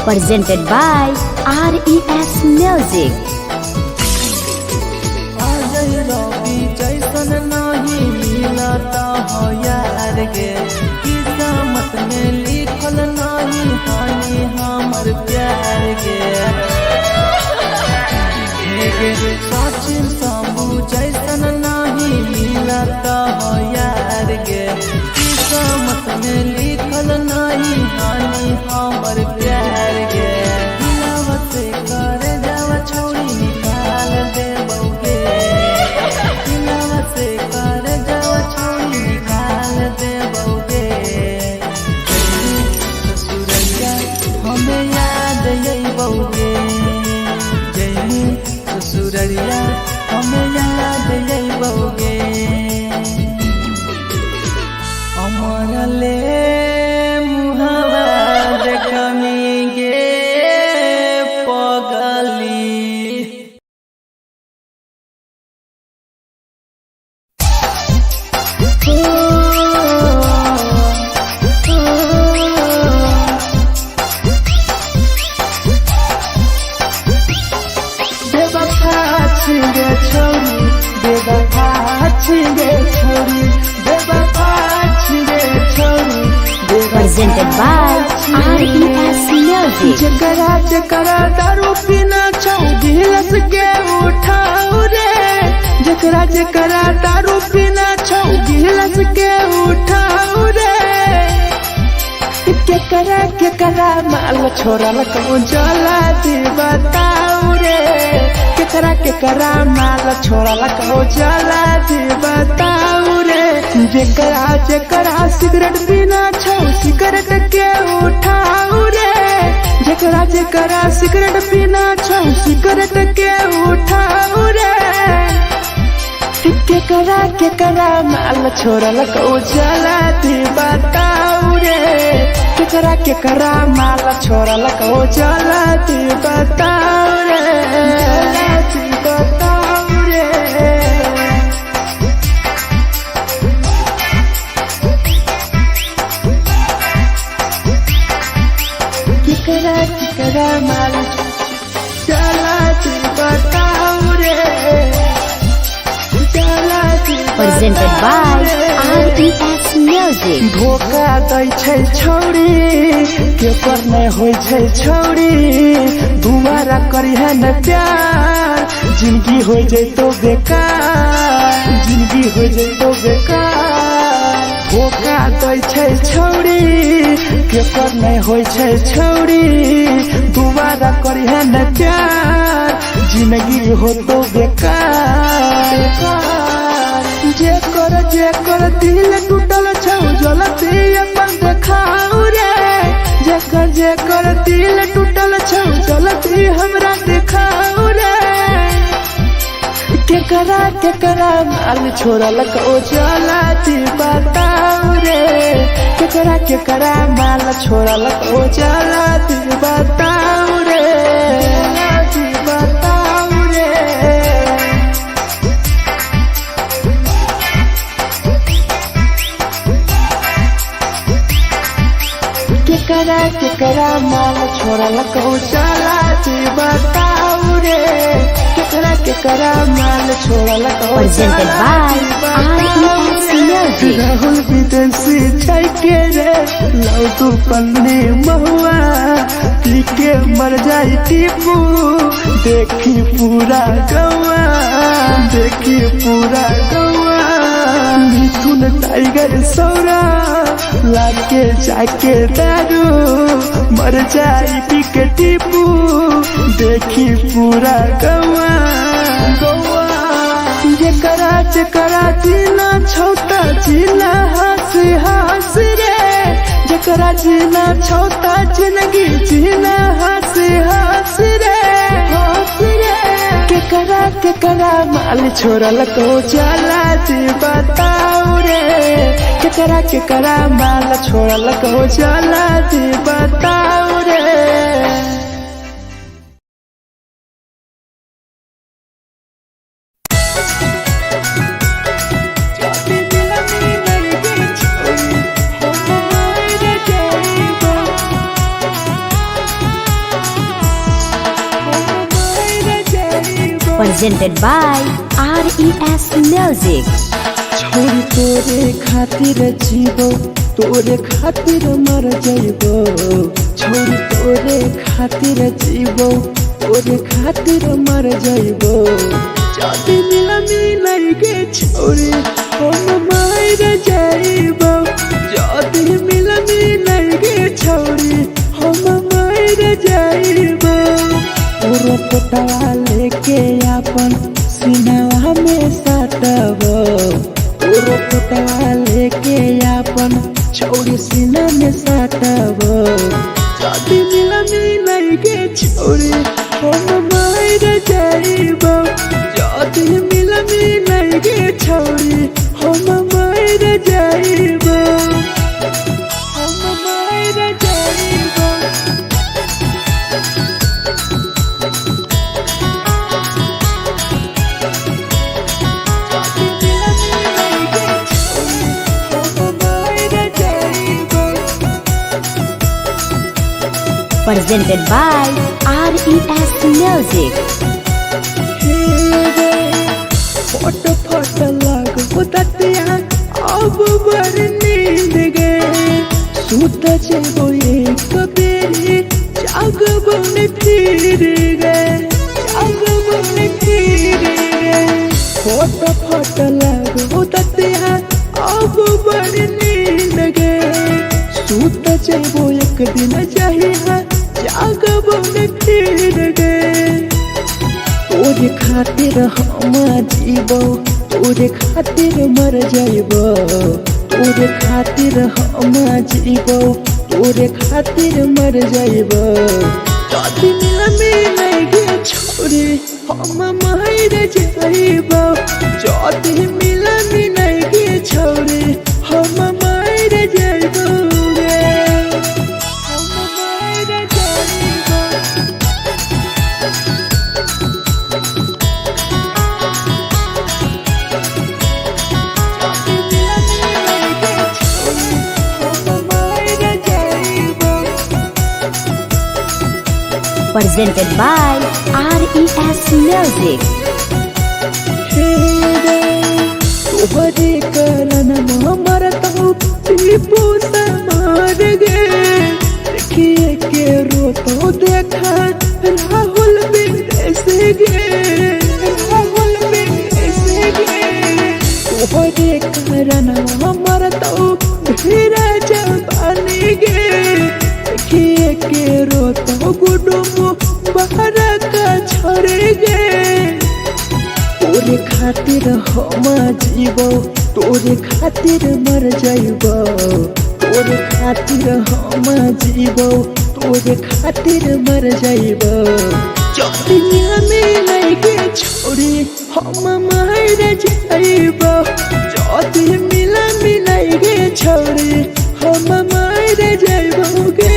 Presented by RES Music. Ajay रवि जैसन नहीं मिलता हो यार गे किस्मत में लिखल नहीं हानि हमर प्यार गे सचिन शंभू जैसन नहीं मिलता हो यार गे किस्मत में लिखल नहीं हानि हमर प्यार गे दिलवा से कर जावा छौड़ी निकाल देबोगे दिलवा से कर जावा छौड़ी निकाल देबोगे ससुरैया हमें याद अइबोगे जनी ससुरैया हमें याद अइबोगे। अमरले मुहावा देखमी गे पगल Presented by RES Music. जकरा जकरा दारू पीना चाहू गिलास के उठाऊ रे, जकरा जकरा दारू पीना चाहू गिलास के उठाऊ रे। केकरा माल छोरा लको जला दी बताऊ रे, केकरा माल छोरा लको जला दी बताऊ रे। जकरा जकरा सिगरेट पीना छाऊ सिगरेट के उठाऊ रे, जकरा जकरा सिगरेट पीना छाऊ सिगरेट के उठाऊ रे। केकरा माल छोरा लको जला दी बताऊ रे, केकरा माल छोरा लको जला दी बताऊ रे, जला दी बताऊ रे। केकरा माल जला दी बताऊ रे, जला दी Presented by RES Music. धोखा दै छै छौरी केकर नहीं होय छै छौरी, दोबारा करिहे न प्यार जिंदगी हो जैतो बेकार, जिंदगी हो जैतो बेकार। धोखा दै छै छौरी केकर नहीं होय छै छौरी, दोबारा करिहे न प्यार जिंदगी हो तो बेकार। जेकर दिल टूटल छौ जलती अपन देखाऊ रे, जेकर दिल टूटल छौ जलती हमरा देखाऊ रे। केकरा माल छोरा लको जला दी बताऊ रे, केकरा माल छोरा लको जला दी बताऊ रे, जला दी बताऊ रे। केकरा माल छोरा लको जला दी बताऊ रे, केकरा माल छोरा लको Presented by RES Music. Rahul विदेशी छै के रे लौटू पन्नी महुआ, पी के मर जाई टीपू देखी पूरा गौआ, देखी पूरा गौआ। मिथुन टाइगर सौरा लाके जाके दारू मर जाई पी के टीपू देखी पूरा गौआ, गौआ। जकरा जीना छौता जीना हंस हंस रे, जकरा जीना छौता जिंदगी जीना हंस हंस रे, हंस रे। केकरा माल छोरा लको जला दी बताऊ रे, केकरा माल छोरा लको जला दी बताऊ रे। Presented by RES Music. छोरी तोरे खातिर जीवो तोरे खातिर मर जाइबो, छोरी तोरे खातिर जीवो तोरे खातिर मर जाइबो। जाति मिलनी नहीं के छोरी हम मर जाइबो, जाति मिलनी नहीं के छोरी हम मर जाइबो। तोरो फोटवा लेके अपन सीनावा में सटबो, तोरो फोटवा लेके अपन छोरी सीना में सटबो। जाति मिलनी नहीं के छोरी हम मर जाइबो, जाति मिलनी नहीं के छोरी हम मर जाइबो, हम मर जाइबो। Presented by RES Music. Photo photo लागो ततिया अब बर नींद गए सूत जेबो एक बेरी जागबो ने फिर गए फोटो फोटो लागो ततिया अब बर नींद गए सूत जेबो एक दिन चाहिए जागबो ने फिर गए तोरे खातिर हम जीबो तोरे खातिर मर जाइबो तोरे खातिर हम जीबो तोरे खातिर मर जाइबो जदी मिलगे छोरे हम मर जाइबो जदी मिलगे छोरे हम मर जाइबो Presented by RES Music. तोहरे कारण मरता हूँ पीपू समार गे देखिए के रोतो देखा राहुल विदेश गे तोहरे कारण मरता हूँ धीरा जवानी गे देखिए के रोतो गुडुमो बाहर का छोड़े गे तोरे खातिर हम जीबो तोरे खातिर मर जाइबो तोरे खातिर हम जीबो तोरे खातिर मर जाइबो जदी मिलगे छोरे हम मर जाइबो जदी मिलगे छोरे हम मर जाइबो गे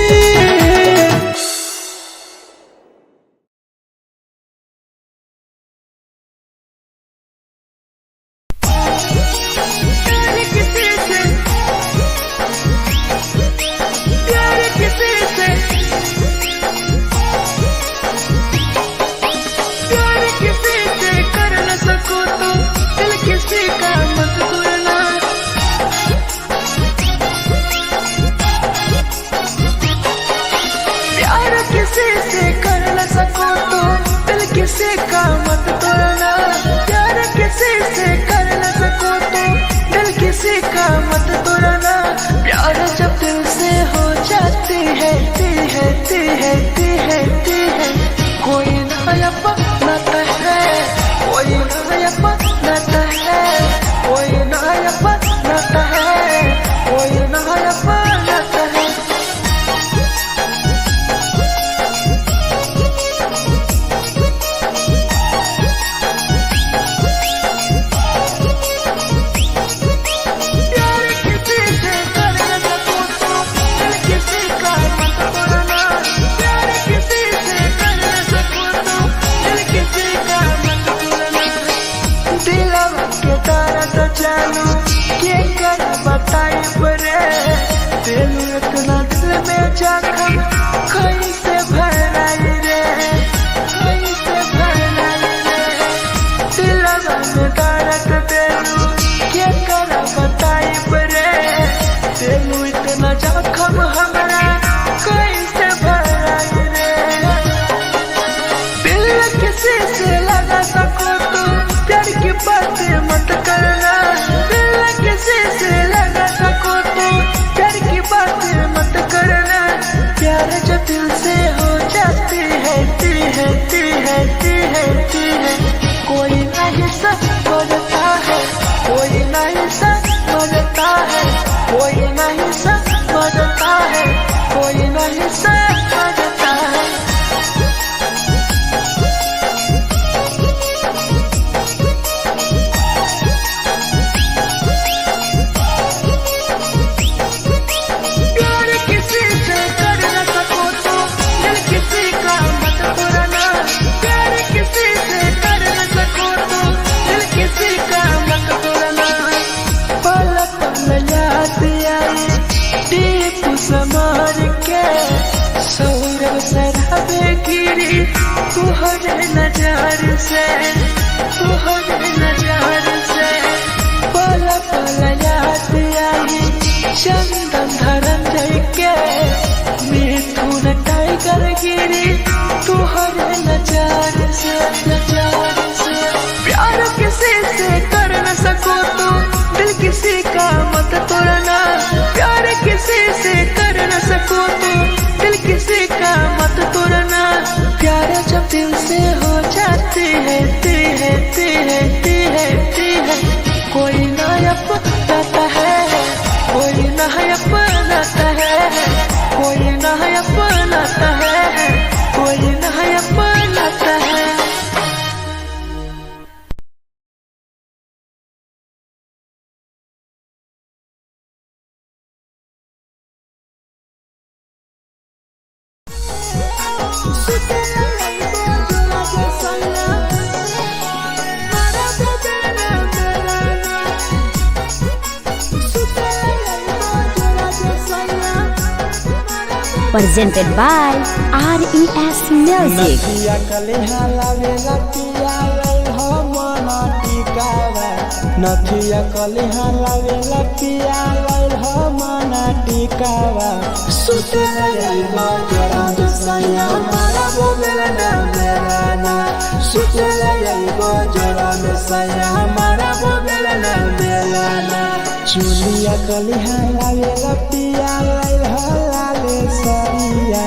दिल से हो जाती गिरी तुहरे नजर से, तुहरे नजर से। पल पल याद आई चंदन धरंजय के, मिथुन टाइगर गिरी तुहरे नजर से, नजर से। प्यार किसी से कर न सको तो दिल किसी का मत तोड़ना, प्यार किसी से कर न सको तो दिल किसी का मत तोड़ना। प्यार जब दिल से हो जाती है ती है ती है ती है ती है, कोई ना अपनाता है, कोई ना अपनाता है, कोई ना अपनाता है, कोई ना अपनाता है। Presented by RES Music. नथिया कलिहा लावेला पिया लई हो मन टिकावा, नथिया कलिहा लावेला पिया लई हो मन टिकावा। सुते लई बजरा सैया मारा बोलेला ना मेरा ना, सुते लई बजरा सैया मारा बोलेला ना मेरा ना। चुलिया कलिहा लावेला पिया लई हो लाले सरिया,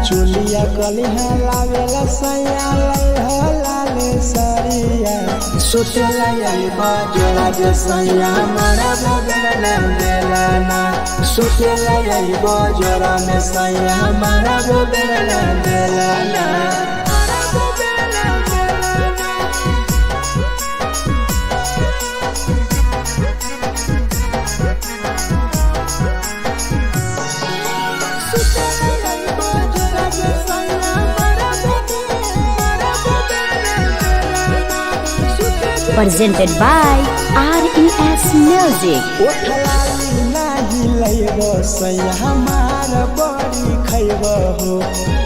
चुलिया कलिहा लावेला सैया लई हो लाले सरिया। सुतेला यही बजरा जे सैया मारा बोलेला ना मेरा ना, सुतेला यही बजरा में सैया मारा बोलेला ना मेरा ना। Presented by RES Music. ओठलाली नाही लैबो सैया हमार बड़ी खैबो हो,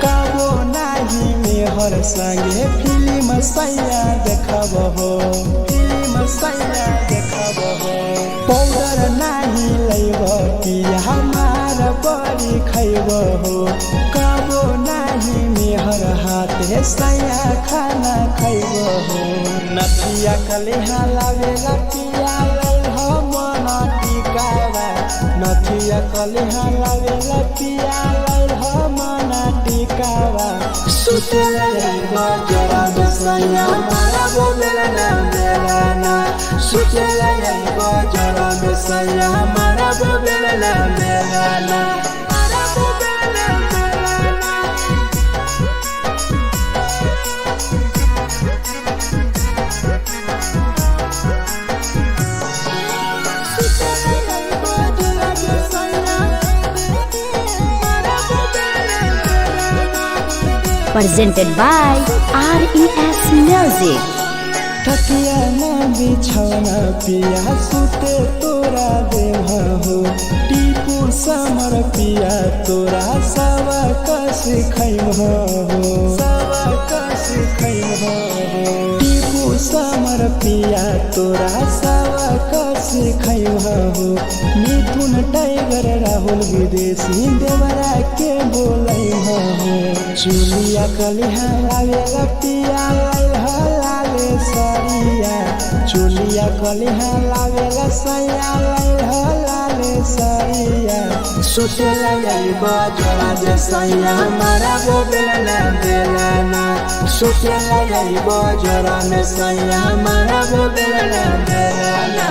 काबो नाही मेहर संगे फिल्म सैया देखबो हो, फिल्म सैया देखबो हो। पाउडर नाही लैबो पिया हमार बड़ी खैबो हो, काबो नाही मेहर हाथे सैया खाना खैबो हो। नथिया कलिहा लावेला पिया लई हो मन टिकावा, नथिया कलिहा लावेला पिया लई हो मन टिकावा। सुतेला यही बजरा सैया मारा बोलेला ना मेरा ना, सुतेला यही बजरा सैया मारा बोलेला ना मेरा ना। Presented by RES Music. तकिया ना बिछौना पिया सुते तोरा देह हो, टीपू समर पिया तोरा सवा कस खैम हो, सवा कस खैम हो। टीपू समर पिया तोरा सवा कस खैम हो। मिथुन टाइगर राहुल विदेशी देवरा के बोलै हो। चुलिया कलिहा लावेला पिया लई हो लाले सरिया, चुलिया कलिहा लावेला सैया लई हो लाले सरिया। सुतेला यही बजरा जे सैया मारा बोलेला ना मेरा ना, सुतेला यही बजरा में सैया मारा बोलेला ना मेरा ना।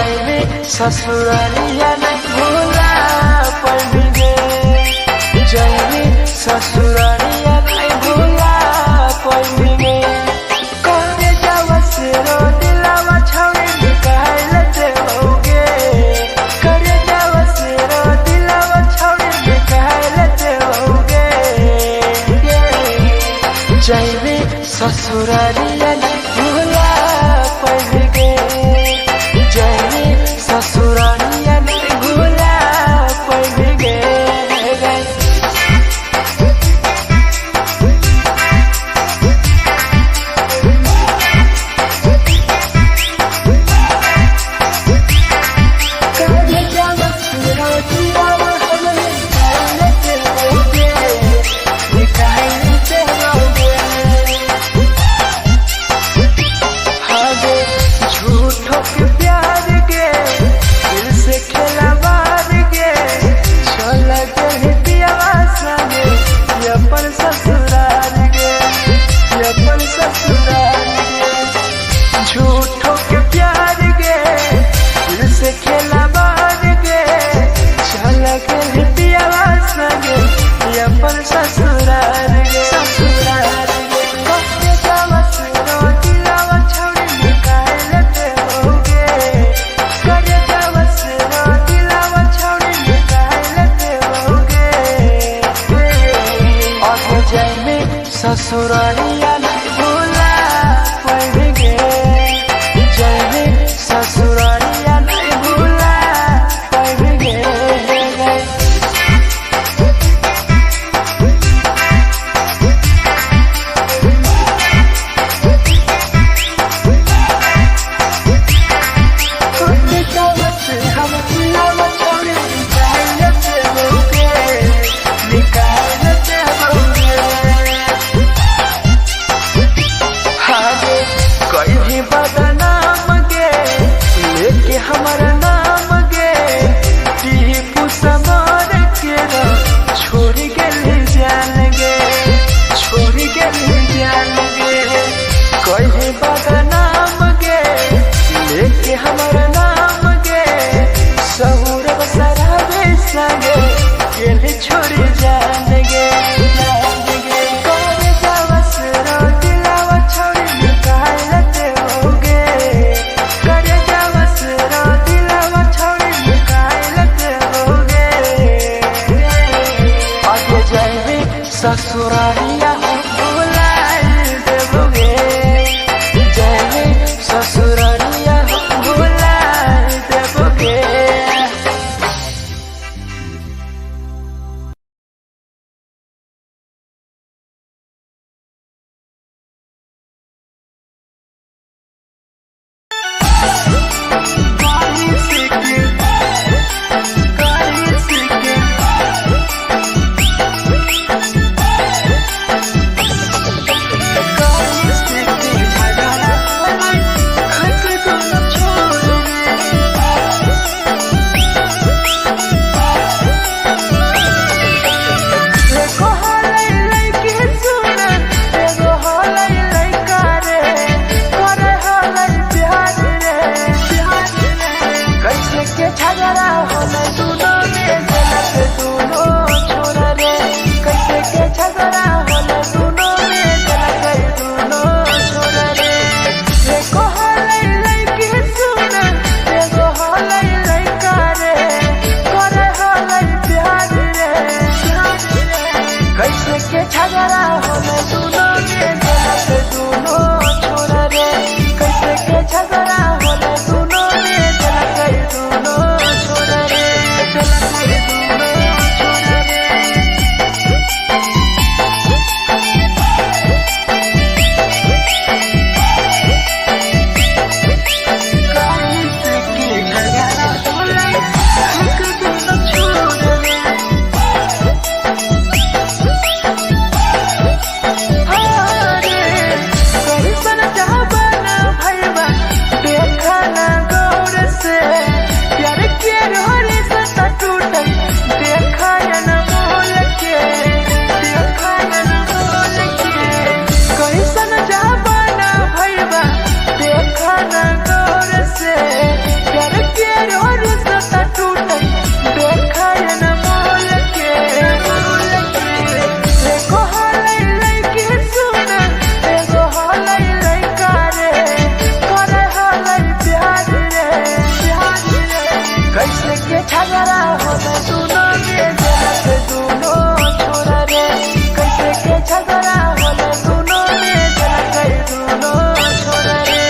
जाए ससुरारिया नहीं भूला पड़ेंगे, जाए ससुरारिया नहीं भूला पड़ेंगे। करे जावा से रो दिलावा छौड़ी निकाल देओगे, करे जावा से रो दिलावा छौड़ी निकाल देओगे। जाए ससुरारिया नहीं भूला पड़ेंगे, जाए ससुरारिया नहीं भूला पड़ेंगे। झूठों के प्यार गे दिल से खेला बार गे, चल के पियावा संगे अपन ससुराल गे। ससुराल गे कहे जावा से रो दिलावा छौड़ी निकाल देओगे, करे जावा से रो दिलावा छौड़ी निकाल देओगे। और जाए ससुरालिया नहीं भूला पड़ेंगे, जाए ससुरालिया नहीं भूला पड़ेंगे। हम दिलावा छौड़ी निकाल देओगे, निकाल देओगे। कहीं बदनाम गे लेके हमारा नाम गे, टीपू समर के छोड़ गए जान गे, छोड़ गए जान गे। कहीं बदनाम गे लेके हमारा नाम गे, सहूर सराबे संगे गेले छोड़ जान गे। करे जावा से रो दिलावा छौड़ी निकाल देओगे, करे जावा से रो दिलावा छौड़ी निकाल देओगे। आगे जाए ससुरालिया भूला देओगे, जाए ससुरालिया भूला देओगे। के झगड़ा होला दोनों में जलत दोनों छोरा रे कैसे के झगड़ा होला दोनों में जलत दोनों छोरा रे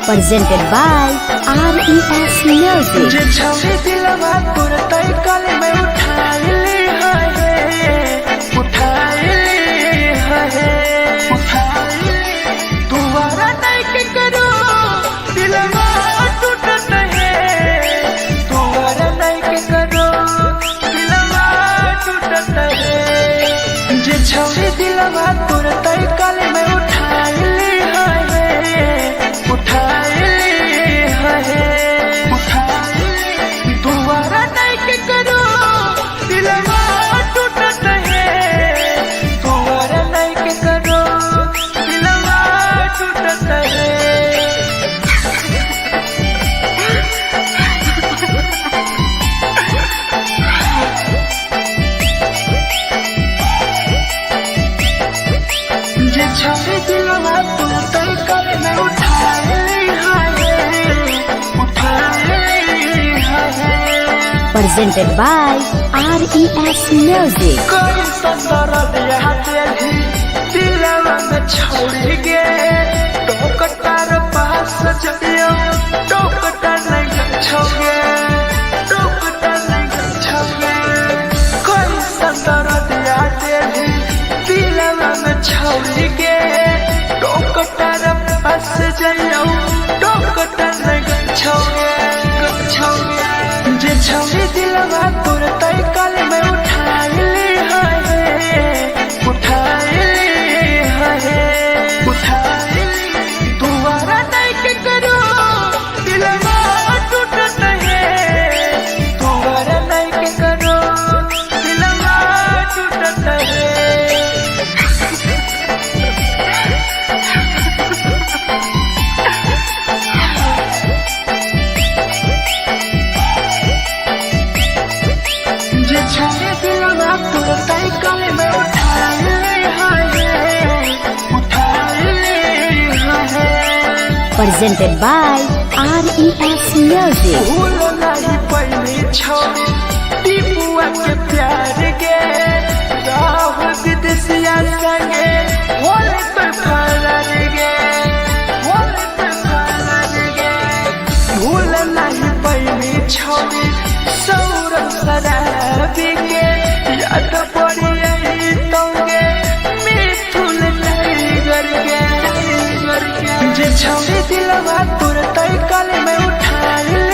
Presented by RES Music. जे छवि दिलवा तोर तई कल में उठाई तुम्हारा नहीं के करो दिलवा टूटत है तुम्हारा नहीं के करो दिलवा टूटत है जे छवि दिलवा तोर तई कल में उठाई तुम्हारा नहीं के करो दिलवा टूटत है तुम्हारा नहीं के करो दिलवा टूटत है जे छवि दिलवा तोर तई कल में उठाए Presented by RES Music. कोई संदर दिया तेरी दिलवा में छोड़ के टोकटार पास जइयो टोकटार नहीं छोगे टोकटार नहीं छोगे कोई संदर दिया तेरी दिलवा में छोड़ के टोकटार पास जइयो टोकटार नहीं छोगे जे छवि दिलवा तोर तई कल में उठाई तुम्हारा नहीं के करो दिलवा टूटत है तुम्हारा नहीं के करो दिलवा टूटत है Presented by RES Music. भूल नहीं पहली छोड़ी टीपुआ के प्यार के राहुल विदेशिया संगे होले तो फरार गे भूल नहीं पहली छोड़ी सौरभ शराबी के याद पड़ी यही तोगे मिथुन टाइगर के जे छवि दिलवा तोर तई कल में उठाई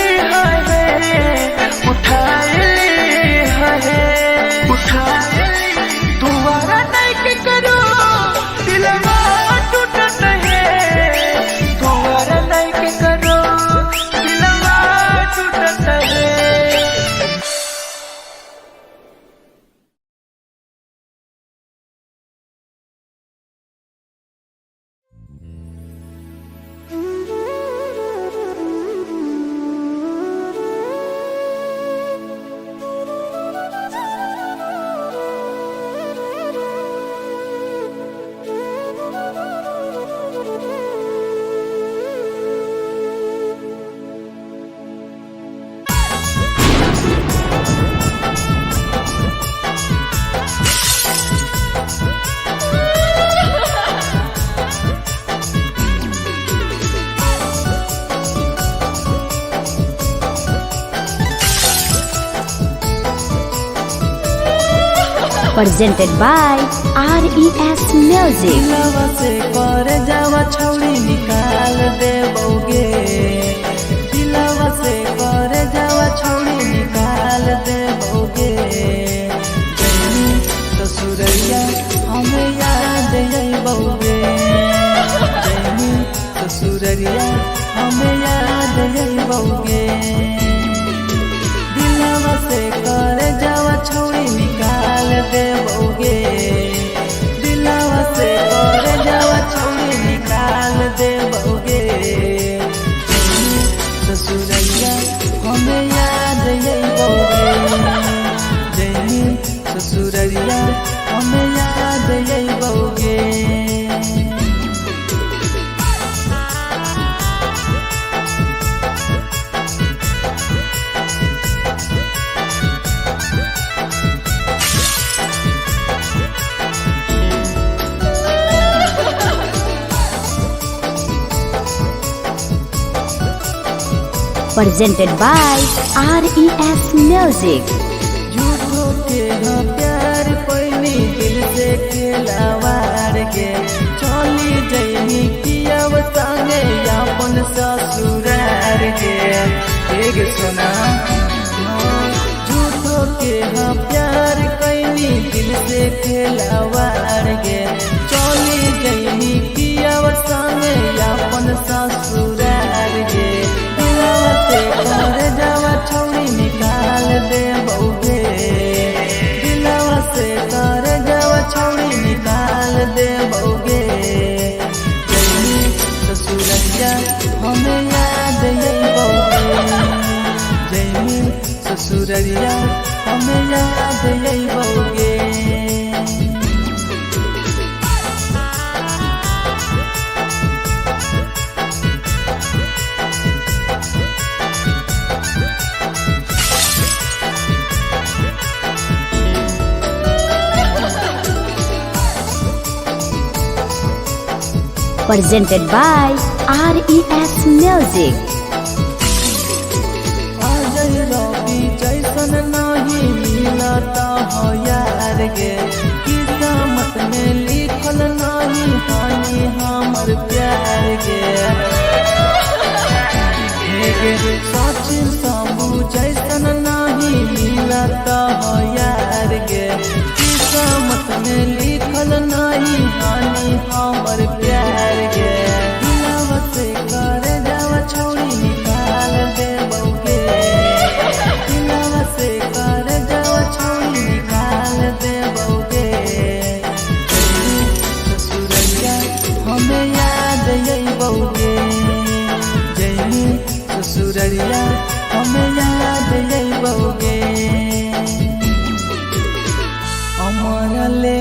तुम्हारा नहीं के करो दिलवा टूटत है तुम्हारा नहीं के करो दिलवा टूटत है Presented by RES Music. दिलवा से कर जावा छौड़ी निकाल देबोगे, दिलवा से कर जावा छौड़ी निकाल देबोगे। जैनी ससुरैया हमें याद अइबोगे, जैनी ससुरैया हमें याद अइबोगे। दिलवा से कर जावा छौड़ी निकाल देबोगे, दिलवा से कर जावा छौड़ी निकाल देबोगे। ससुरैया हमें याद अइबोगे, जैनी ससुरैया हमें याद अइबोगे। Presented by RES Music. झूठो के हाँ प्यार पैनी दिल से खिलावार के, चली जैनी कियाव संगे अपन ससुरार के। एक सुना झूठो के हाँ प्यार कैनी दिल से खिलावार के, चली जैनी कियाव संगे अपन ससुरार के। दिलवा से कर जावा छौड़ी निकाल देबोगे, दिलवा से कर जावा छौड़ी निकाल देबोगे। जैनी ससुरैया हमें याद अइबोगे, जैनी ससुरैया हमें याद अइबोगे। Presented by RES Music. Ajay रवि जैसन नहीं मिलता हो यार गे, किस्मत में लिखल नहीं हानि हमर प्यार गे। सचिन साबू जैसन नहीं मिलता हो यार गे, किस्मत में लिखल नहीं हानि हमर प्यार गे। दिलवा से कर जावा छौड़ी निकाल देबोगे, दिलवा से कर जावा छौड़ी निकाल देबोगे। ससुरैया हमें याद अइबोगे, जैनी ससुरैया हमें याद अइबोगे। अमर ले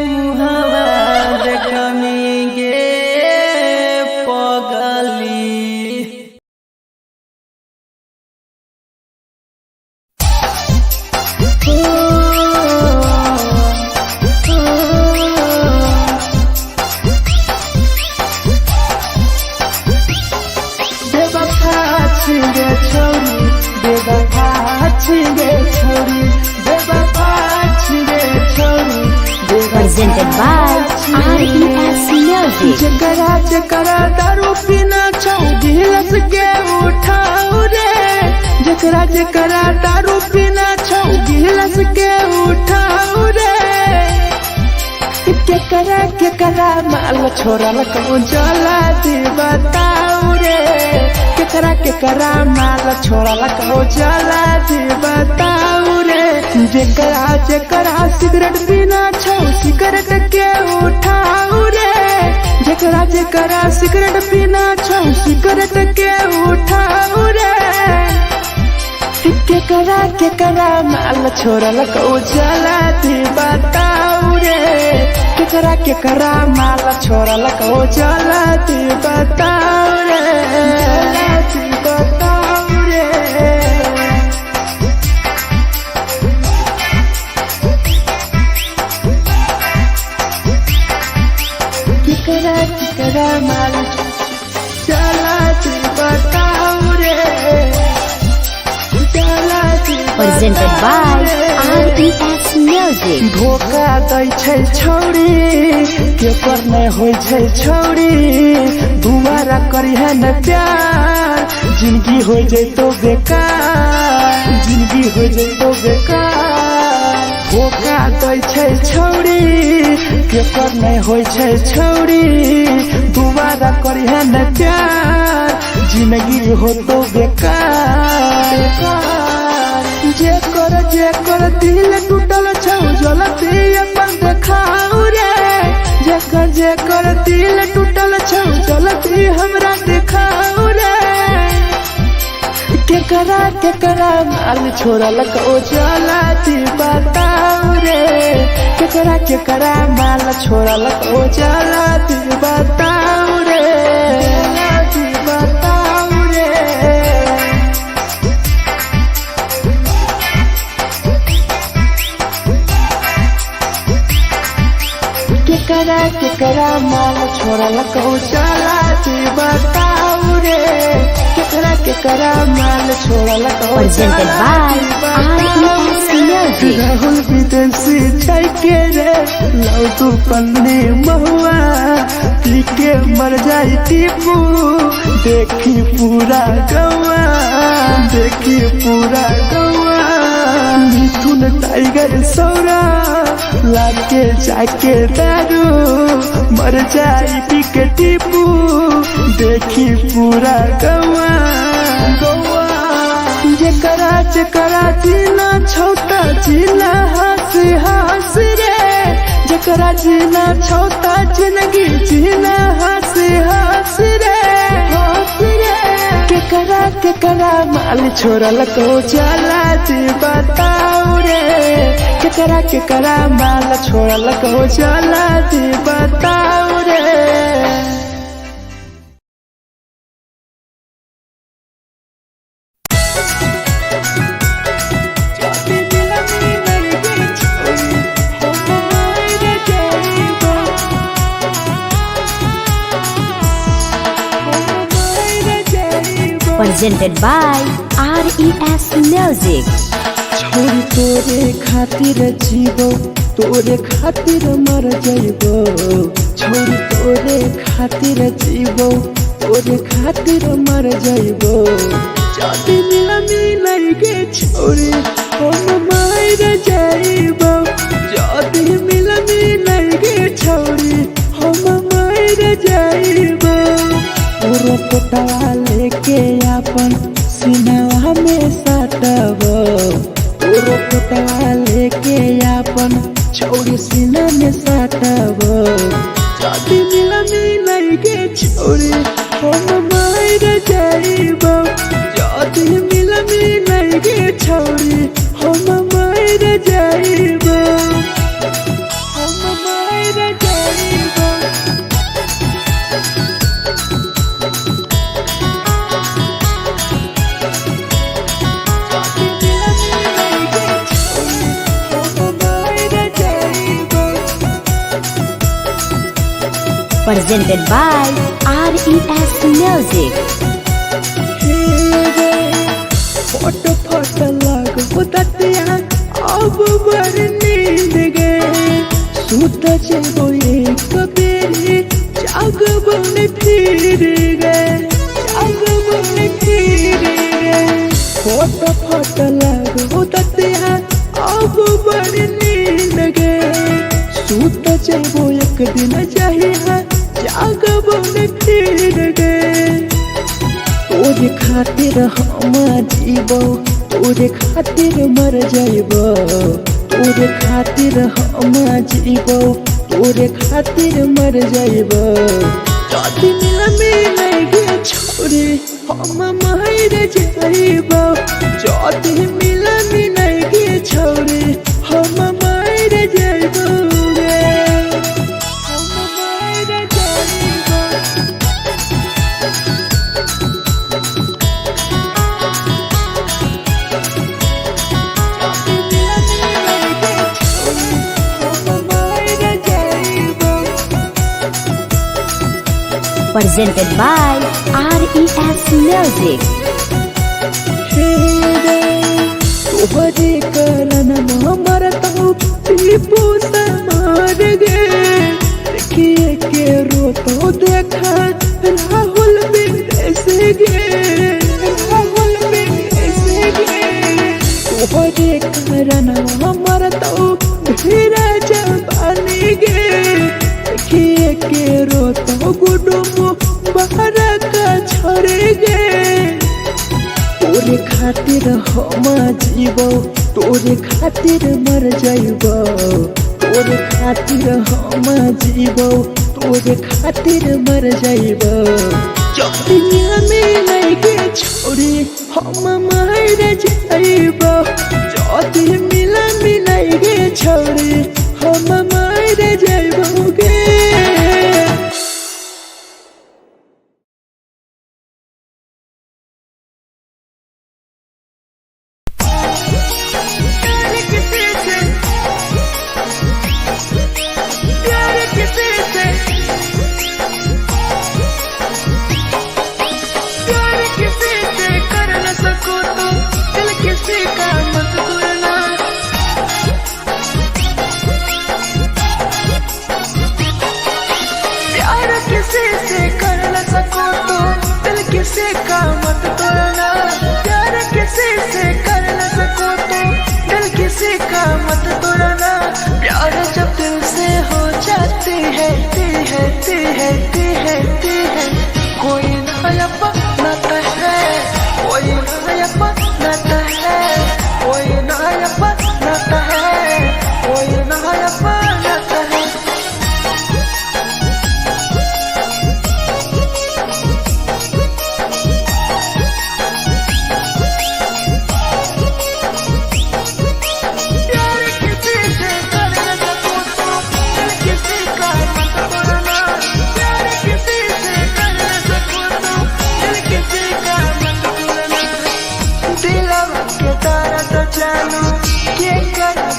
मुहावा देखनी गे पगली। बेवफा छिगे छोरी, बेवफा छिगे छोरी, बेवफा छिगे छोरी। Presented by RES Music. जकरा जकरा दारू पीना छौ गिलास के उठाऊ रे, जकरा जकरा दारू पीना छौ गिलास के उठाऊ रे। केकरा केकरा माल छोड़ल कहूँ जला दी बताऊ रे, केकरा केकरा माल छोड़ल कहूँ जला दी बताऊ रे। जेकरा जेकरा सिगरेट पीना छौ सिगरेट के उठाऊ रे, जेकरा जेकरा सिगरेट पीना छौ सिगरेट के उठाऊ रे। केकरा केकरा माल छोड़ल कहूँ जला दी बताऊ रे, केकरा केकरा माल छोड़ल कहूँ जला दी बताऊ रे, जला दी बताऊ रे। केकरा केकरा माल जला दी बताऊ रे, जला दी Presented by RES Music. Music. धोखा दै छै छौरी केकर नै होइ छै छौरी दुबारा करिहे न प्यार जिंदगी हो जैतो बेकार जिंदगी हो जैतो बेकार धोखा दै छै छौरी केकर नै होइ छै छौरी दुबारा करिहे न प्यार जिंदगी हो तो बेकार जेकर दिल टूटल छौ जलती अपन देखाऊ रे जेकर दिल टूटल छौ जलती हमरा देखाऊ रे केकरा माल छोड़लक ओ जलती बताऊ रे केकरा माल छोड़लक ओ जलती बताऊ रे जलती बताऊ रे केकरा माल छोड़लक ओ जलती बताऊ रे केकरा माल छोड़लक ओ Presented by RES Music. Rahul विदेशी छै के रे लौ तू पन्नी महुआ पी के मर जाई टीपू देखी पूरा गौआ देखी पूरा गौआ मिथुन टाइगर सौरा लाके जाके दारू मर जाई पी के टीपू देखी पूरा गौआ गौआ जेकरा जीना छोटा जीना हंसी हंसी रे जेकरा जीना छोटा जिंदगी जीना हंसी हंसी रे हंसी रे केकरा माल छोड़लक ओ जलती बताऊ रे केकरा माल छोड़लक ओ जलती बताऊ रे Presented by RES Music. छोरी तोरे खातिर जीवो तोरे खातिर मर जइबो छोरी तोरे खातिर जीवो तोरे खातिर मर जइबो जदी मिलई गे छोरी हम मर जइबो जदी मिलई गे छोरी हम मर जइबो पूरा पोटवा लेके अपन सीनावा में सटबो पूरा पोटवा लेके अपन छौरी सीना में सटबो जदी मिलई गे छौरी हम मर जइबो जदी मिलई गे छौरी हम मर जइबो हम मर जइबो Presented by RES Music. फट लगो दतिया अब बर नींद गए सूत जेबो एक बेरी जागबो ने फिर गए जागबो ने फिर गए फट लगो दतिया अब बर नींद गए सूत जेबो एक दिन चाहिए जागबो ने फिर गए तोरे खातिर हम जीबो तोरे खातिर मर जइबो तोरे खातिर हम जीबो तोरे खातिर मर जइबो जदी मिलई गे छोरी हम मर जइबो जदी मिलई गे छोरी हम मर जइबो रे हम मर जइबो Presented by RES Music. तोहरे करन मरत हूँ टीपू समार गे देखिए के रो तो देखा राहुल विदेश गे राहुल विदेश गे तोहरे कारण हमर तो धीरे जवानी गे देखिए के रो तो गुडुम बाहर का छोड़े गे तोरे खातिर हम जीवो तोरे खातिर मर जाइबो तोरे खातिर हम जीवो तोरे खातिर मर जाइबो दुनिया में लगे छोड़ी हम मर जाइबो जदी मिलाइगे छोड़ी हम मर जाइबो गे। किसी का मत तोड़ना प्यार किसी से कर न सको तो दिल किसी का मत तोड़ना प्यार जब दिल से हो जाती है कोई नया बनाता है कोई नया बनाता है कोई नया बनाता है कोई नया बनाता है।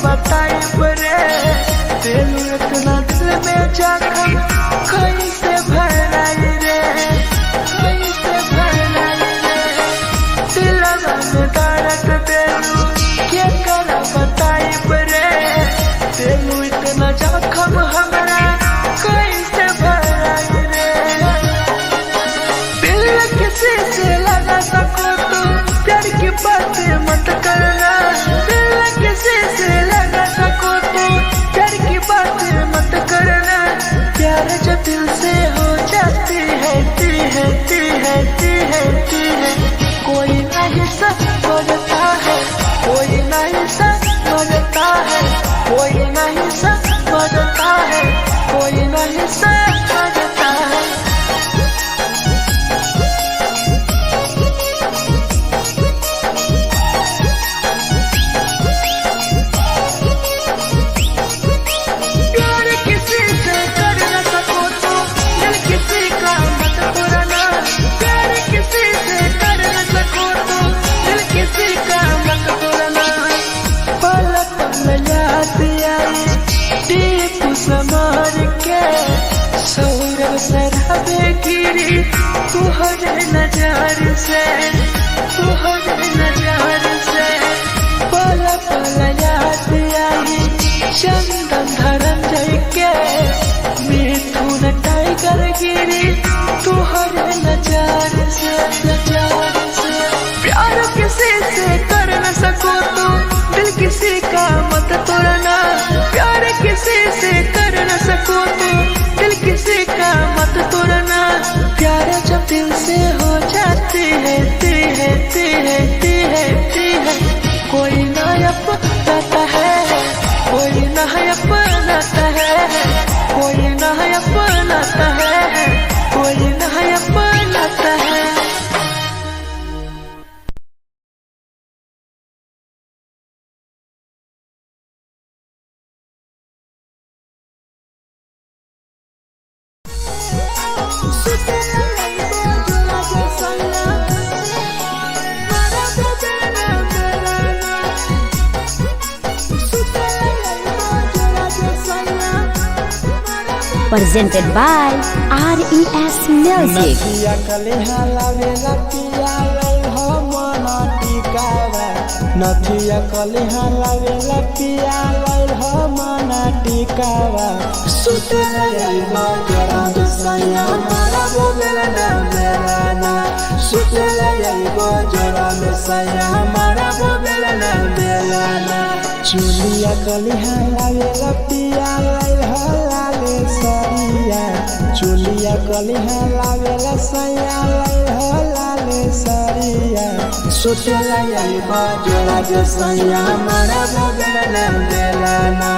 बताई बरे दिल इतना दिल में जाकर कैसे भराई रे कैसे भराई रे दिल में दर्द दिलू क्या करा बताई बरे दिल इतना जख्म हमारा कैसे भराई रे दिल किसी से लगा सको तो प्यार की बातें मत करना किसी से लगा सको तो प्यार की बातें मत करना प्यार जब दिल से हो जाती है कोई नहीं समझता है कोई नहीं समझता है कोई नहीं समझता है कोई नहीं समझता है। समार के सौरभ शराबे गिरी तुहरे नजर से पल पल याद आई चंदन धरंजय के मिथुन टाइगर गिरी तुहरे नजर से प्यार किसी से कर न सको तो दिल किसी का मत तोड़ना प्यार किसी से कर न सको तो दिल किसी का मत तोड़ना प्यार जब दिल से हो जाती है कोई नया बनाता है कोई नया बनाता है कोई नया बनाता है कोई नया बनाता है। Presented by RES Music. नदिया कले हलावे लतिया लई हो मन टिकावा नथिया कलिहा लावेला पिया लैल मना टिकावा सुतेला जाइबो जोरा में सैया मारा बोलेला बेलाना सुतेला जाइबो जोरा में सैया मारा बोलेला बेलाना चुलिया कलिहा लावेला पिया लैल लाले सरिया चुलिया कलिहा लावेला सैया लैल लाले सरिया सुतेला जाइबो जोरा में सैया मारा बोलेला बेलाना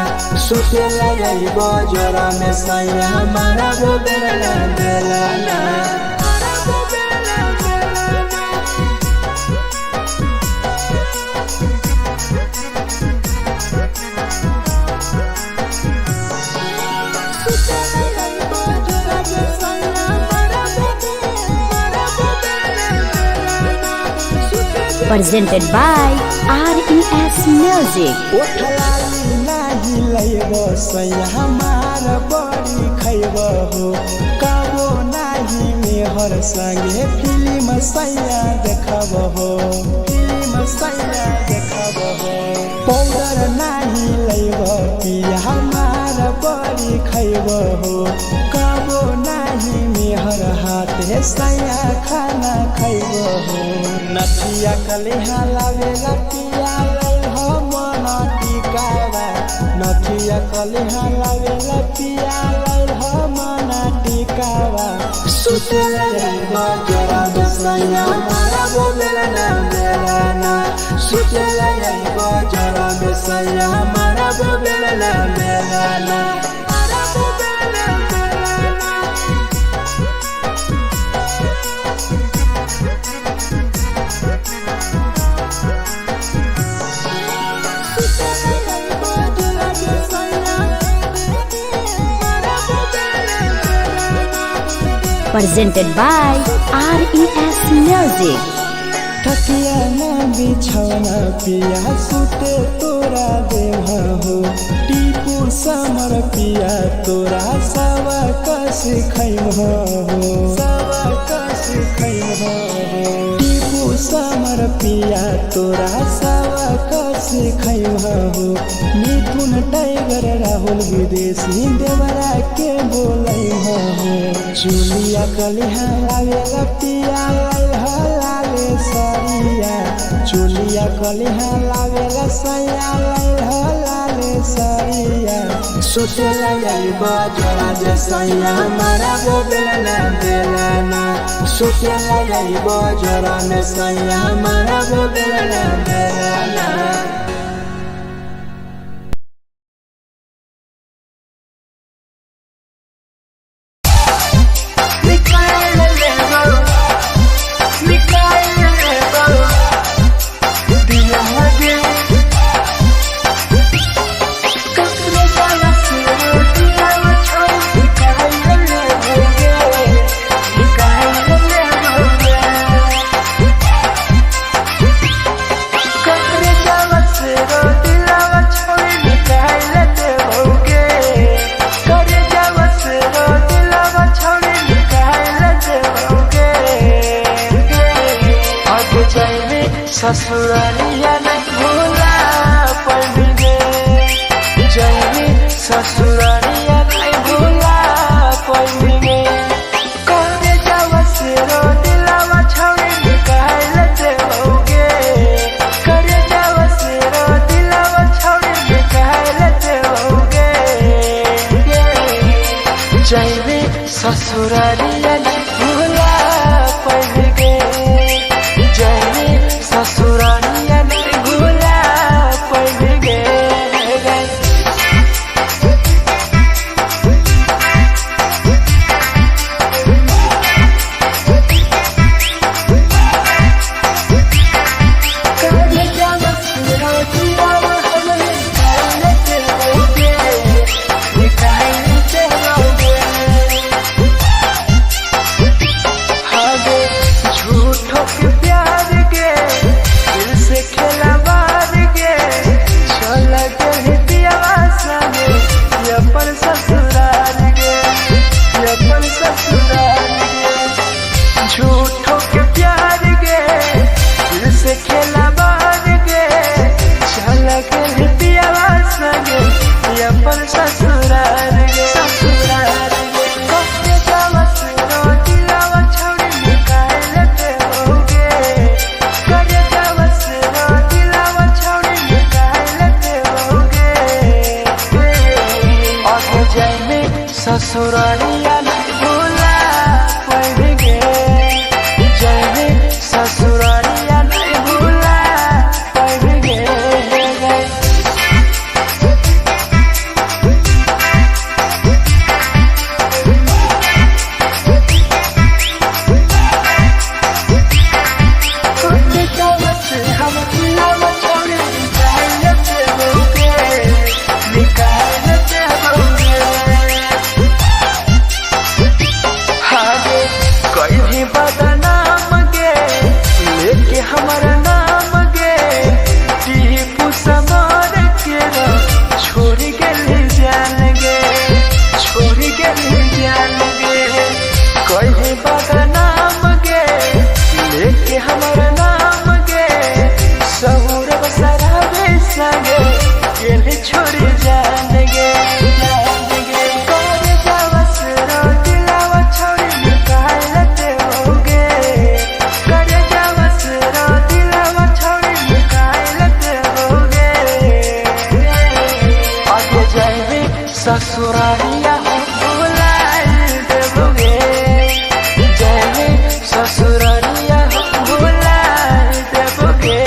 सुतेला जाइबो जोरा में सैया मारा बोलेला बेलाना Presented by RES Music. ओठलाली नाही लैबो सैया हमार बड़ी खैबो हो कबो नाही मेहर संगे फिल्म सैया देखबो हो फिल्म सैया देखबो हो पाउडर नाही लैबो पिया हमार बड़ी खैबो हो कबो नाही मेहर हाथे सैया खाना खैबो हो नथिया कलिहा लावेला पिया लैल मना टिकावा नथिया कलिहा लावेला पिया लैल मना टिकावा सुतेला जाइबो जोरा में सैया मारा बोलेला बेलाना सुतेला जाइबो जोरा में सैया मारा बोलेला बेलाना Presented by RES Music. तकिया न बिछौना पिया सुते तोरा देवा हो टीपू समर पिया तोरा सवा कस खैम हो सवा कस खैम हो टीपू समर पिया तोरा सवा कस खैम हो मिथुन टाइगर राहुल विदेशी देवरा के बोलै हो चुलिया कलिहा लावेला पिया लाले सरिया चुलिया कलिहा लावेला सैया लाले सरिया सुतेला जाइबो जोरा में सैया मारा बोलेला बेलाना सुतेला जाइबो जोरा में सैया मारा बोलेला बेलाना ससुरालिया नहीं भूला पड़ेंगे जाएंगे ससुरालिया नहीं भूला पड़ेंगे करे जावा से रो दिलावा छावे निकाल लेते होगे करे जावा से रो दिलावा छावे निकाल लेते होगे जाएंगे ससुरालिया नहीं भूला पड़ेंगे ससुरालिया नहीं भूला पड़ेंगे ससुरारिया नहीं भूला पाएंगे, जाएंगे ससुरारिया नहीं भूला पाएंगे। बदनाम गे लेके हमारा नाम गे, टीपू समर के छोड़ गए जान गे, छोड़ गए जान गे। कहीं बदनाम गे लेके हमारा नाम गे, सहूर बसरावे संगे गेले छोड़ जान गे। ससुरारिया हो भुलाए देबोगे, जाएंगे ससुरारिया हो भुलाए देबोगे।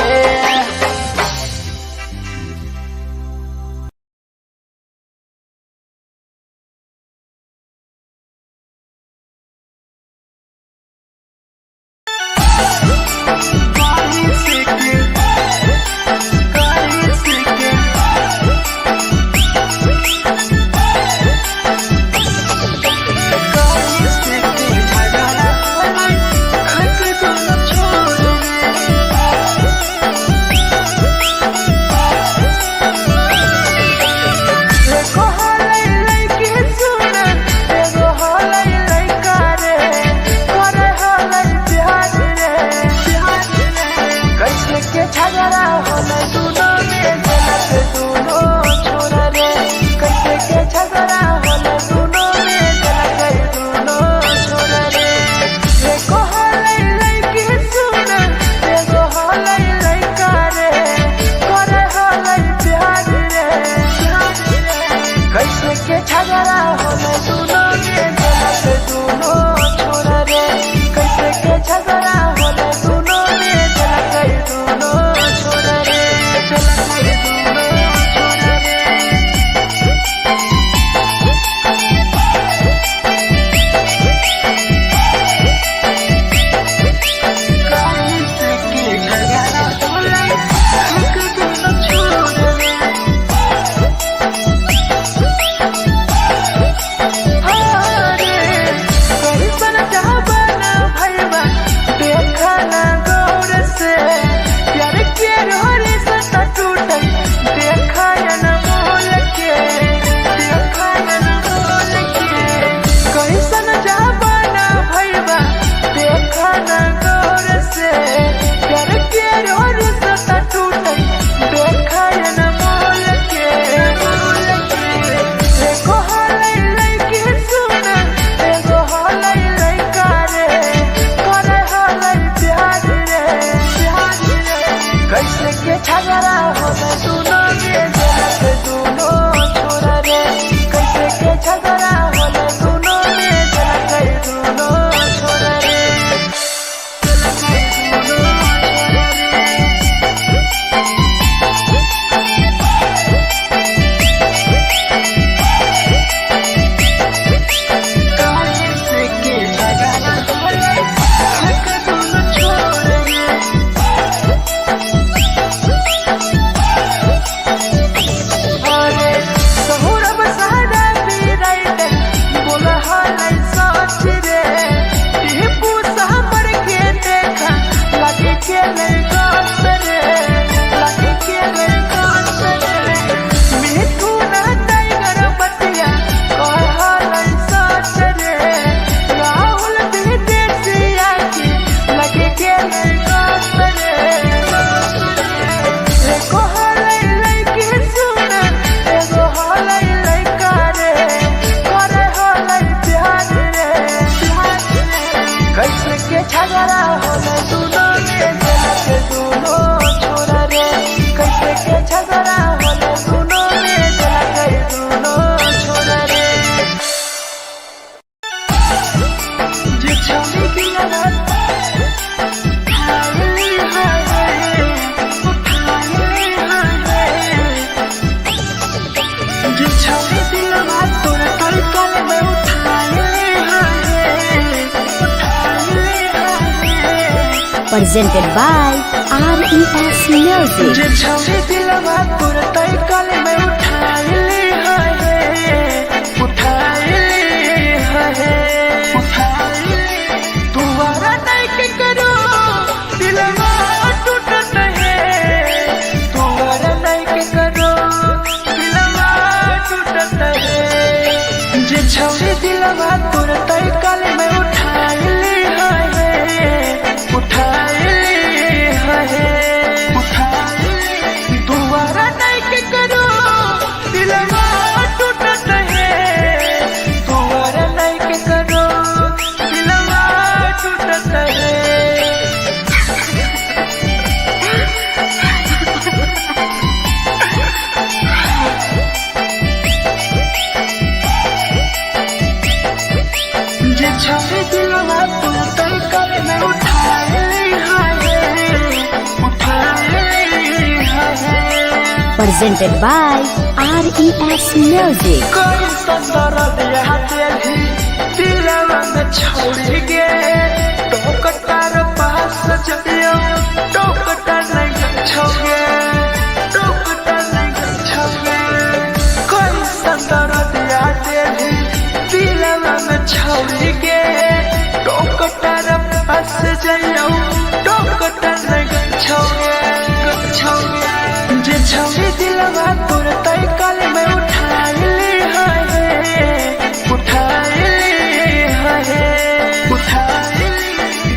presented by RES Music. जे छवि दिलवा तुरते कल में उठाई तुम्हारा नहीं के करो दिलवा टूटत है तुम्हारा नहीं के करो दिलवा टूटत है जे छवि दिलवा तुरते कल में उठाई तुम्हारा नहीं के करो दिलवा टूटत है तुम्हारा नहीं के करो दिलवा टूटत है जे छवि दिलवा तुरते कल में उठाई Presented by RES Music. कोई संदर दिया तेरी दिलवा में छोड़ गे टोकटार पास जइयो टोकटार नहीं छोगे टोकटार नहीं छोगे कोई संदर दिया तेरी दिलवा में छोड़ गे टोकटार पास जइयो टोकटार नहीं छोगे जे छवि दिलवा तुरते कल में उठाई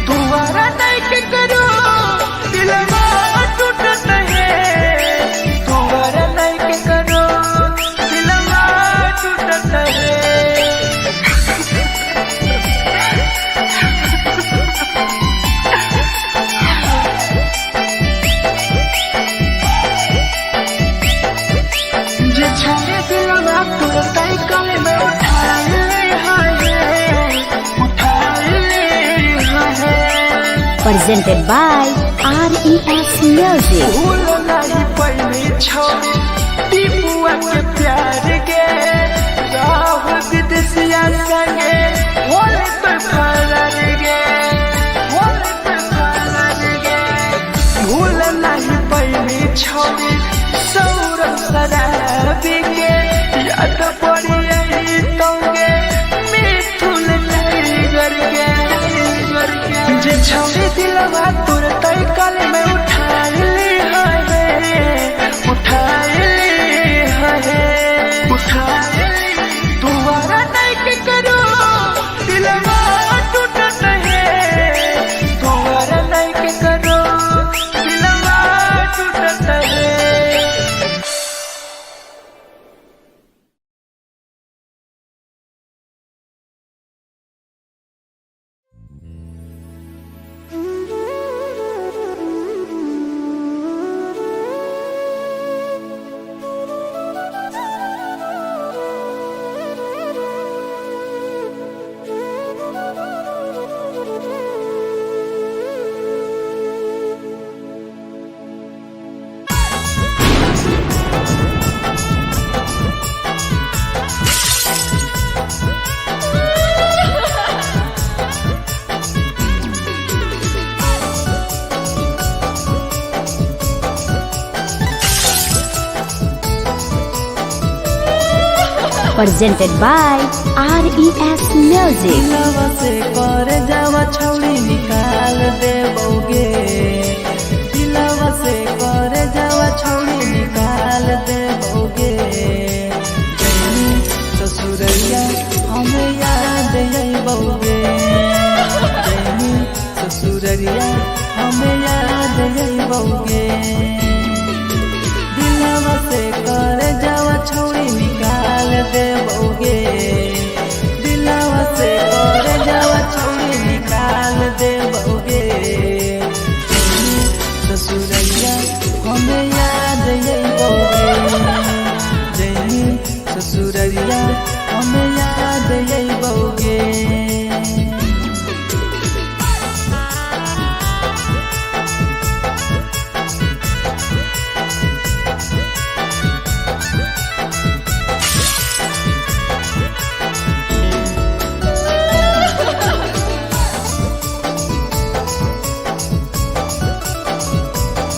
तुम्हारा नहीं के करो दिलवा टूटत है तुम्हारा नहीं के करो दिलवा टूटत है जे छवि दिलवा तुरते कल में उठाई Presented by RES Music. भूल नहीं पहली छवि टीपुआ के प्यार गे राह विदेशिया संगे होले तो फरार गे होले तो फरार गे भूल नहीं पहली छवि सौरभ शराबी के याद पड़ी यही तोगे मिथुन नहीं करके जे छवि दिलवा तुरते कल में उठाई तुम्हारा नहीं के करो दिलवा टूटत है तुम्हारा नहीं के करो दिलवा टूटत है Presented by RES Music. दिलवा से कर जावा छौड़ी निकाल देबोगे दिलवा से कर जावा छौड़ी निकाल देबोगे जैनी ससुरैया हमें याद अइबोगे जैनी ससुरैया हमें याद अइबोगे दिलवा से कर जावा छौड़ी निकाल देबोगे दिलवा से कर जावा छौड़ी निकाल देबोगे ससुरैया हमें याद अइबोगे जैनी ससुरैया हमें याद अइबोगे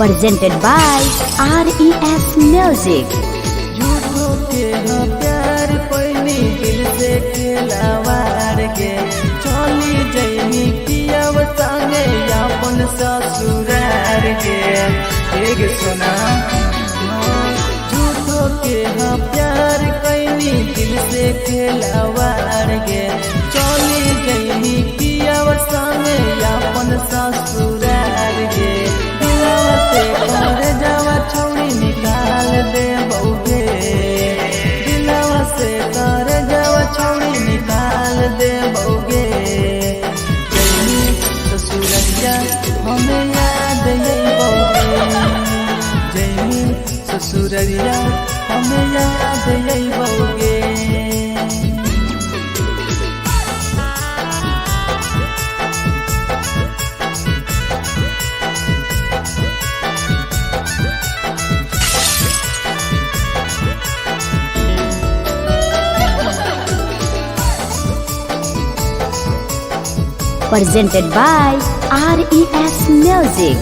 presented by RES Music. झूठो के हाँ प्यार पैनी दिल से खिलावार के चली जैनी पियाव संगे अपन ससुरार के एक सुना झूठो के हाँ प्यार कैनी दिल से खिलावार के चली जैनी पियाव संगे अपन ससुरार के दिलवा से कर जावा छौड़ी निकाल दे बउगे दिलवा से कर जावा छौड़ी निकाल दे बउगे जैनी ससुरैया हमें याद यही बउगे जैनी ससुरैया हमें याद यही बउगे Presented by RES Music.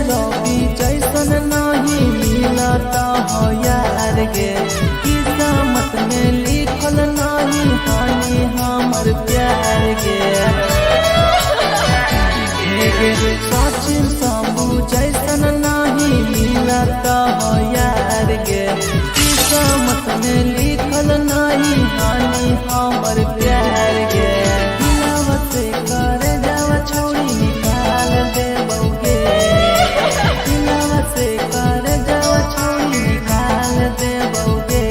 रवि जैसन नहीं मिलता हो यार गे किस्मत में लिखल नहीं हानि हमर प्यार गे सचिन शंभू जैसन नहीं मिलता हो यार गे किस्मत में लिखल नहीं हानि हमर प्यार गे दिलवा से कर जावा छौड़ी निकाल दे बउगे दिलवा से कर जावा छौड़ी निकाल दे बउगे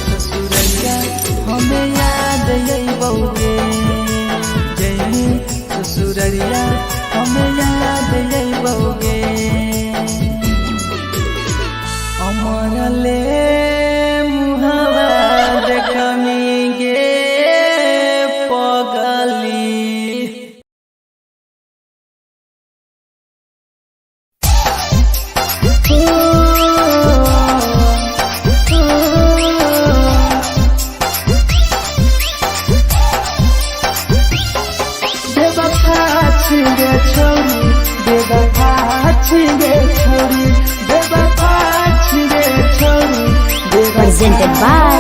ससुरैया हमें याद यही बउगे जैनी ससुरैया हमें याद यही बउगे अमर ले मुहावा देखमी गे पगली बेवफा छिगे छोरी बेवफा छिगे छोरी बेवफा छिगे छोरी Presented by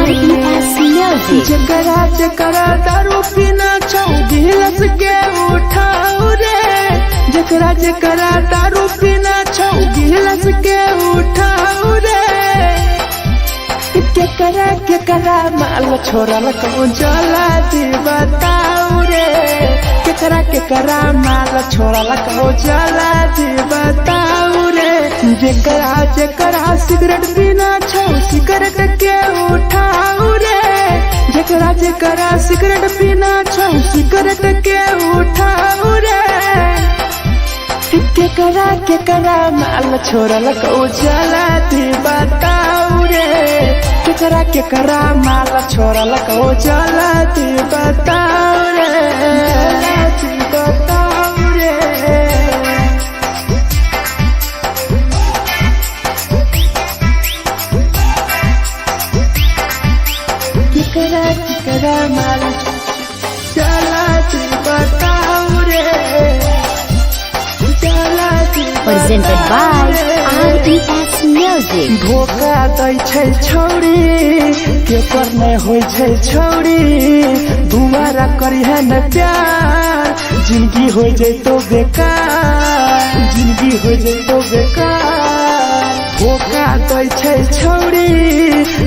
RES Music. जकरा जकरा दारू पीना छौ गिलास के उठाऊ रे जकरा जकरा दारू पीना छौ गिलास के उठाऊ रे केकरा माल छोड़ल कहूँ जला दी बताऊ रे केकरा माल छोड़ल कहूँ जला दी बताऊ रे जकरा जकरा सिगरेट पीना छौ सिगरेट के उठाऊ रे जकरा जकरा सिगरेट पीना छौ सिगरेट के उठाऊ रे केकरा माल छोड़ल कहूँ जला दी बताऊ रे केकरा माल छोड़ल कहूँ जला दी बताऊ रे जला दी बताऊ रे केकरा माल जला दी बताऊ रे जला दी Presented by RES Music. धोखा दै छै छौड़ी केकर नहीं होइ छै छौड़ी दुबारा करिहे न प्यार जिंदगी हो जैतो बेकार जिंदगी हो जैतो बेकार धोखा दै छै छौड़ी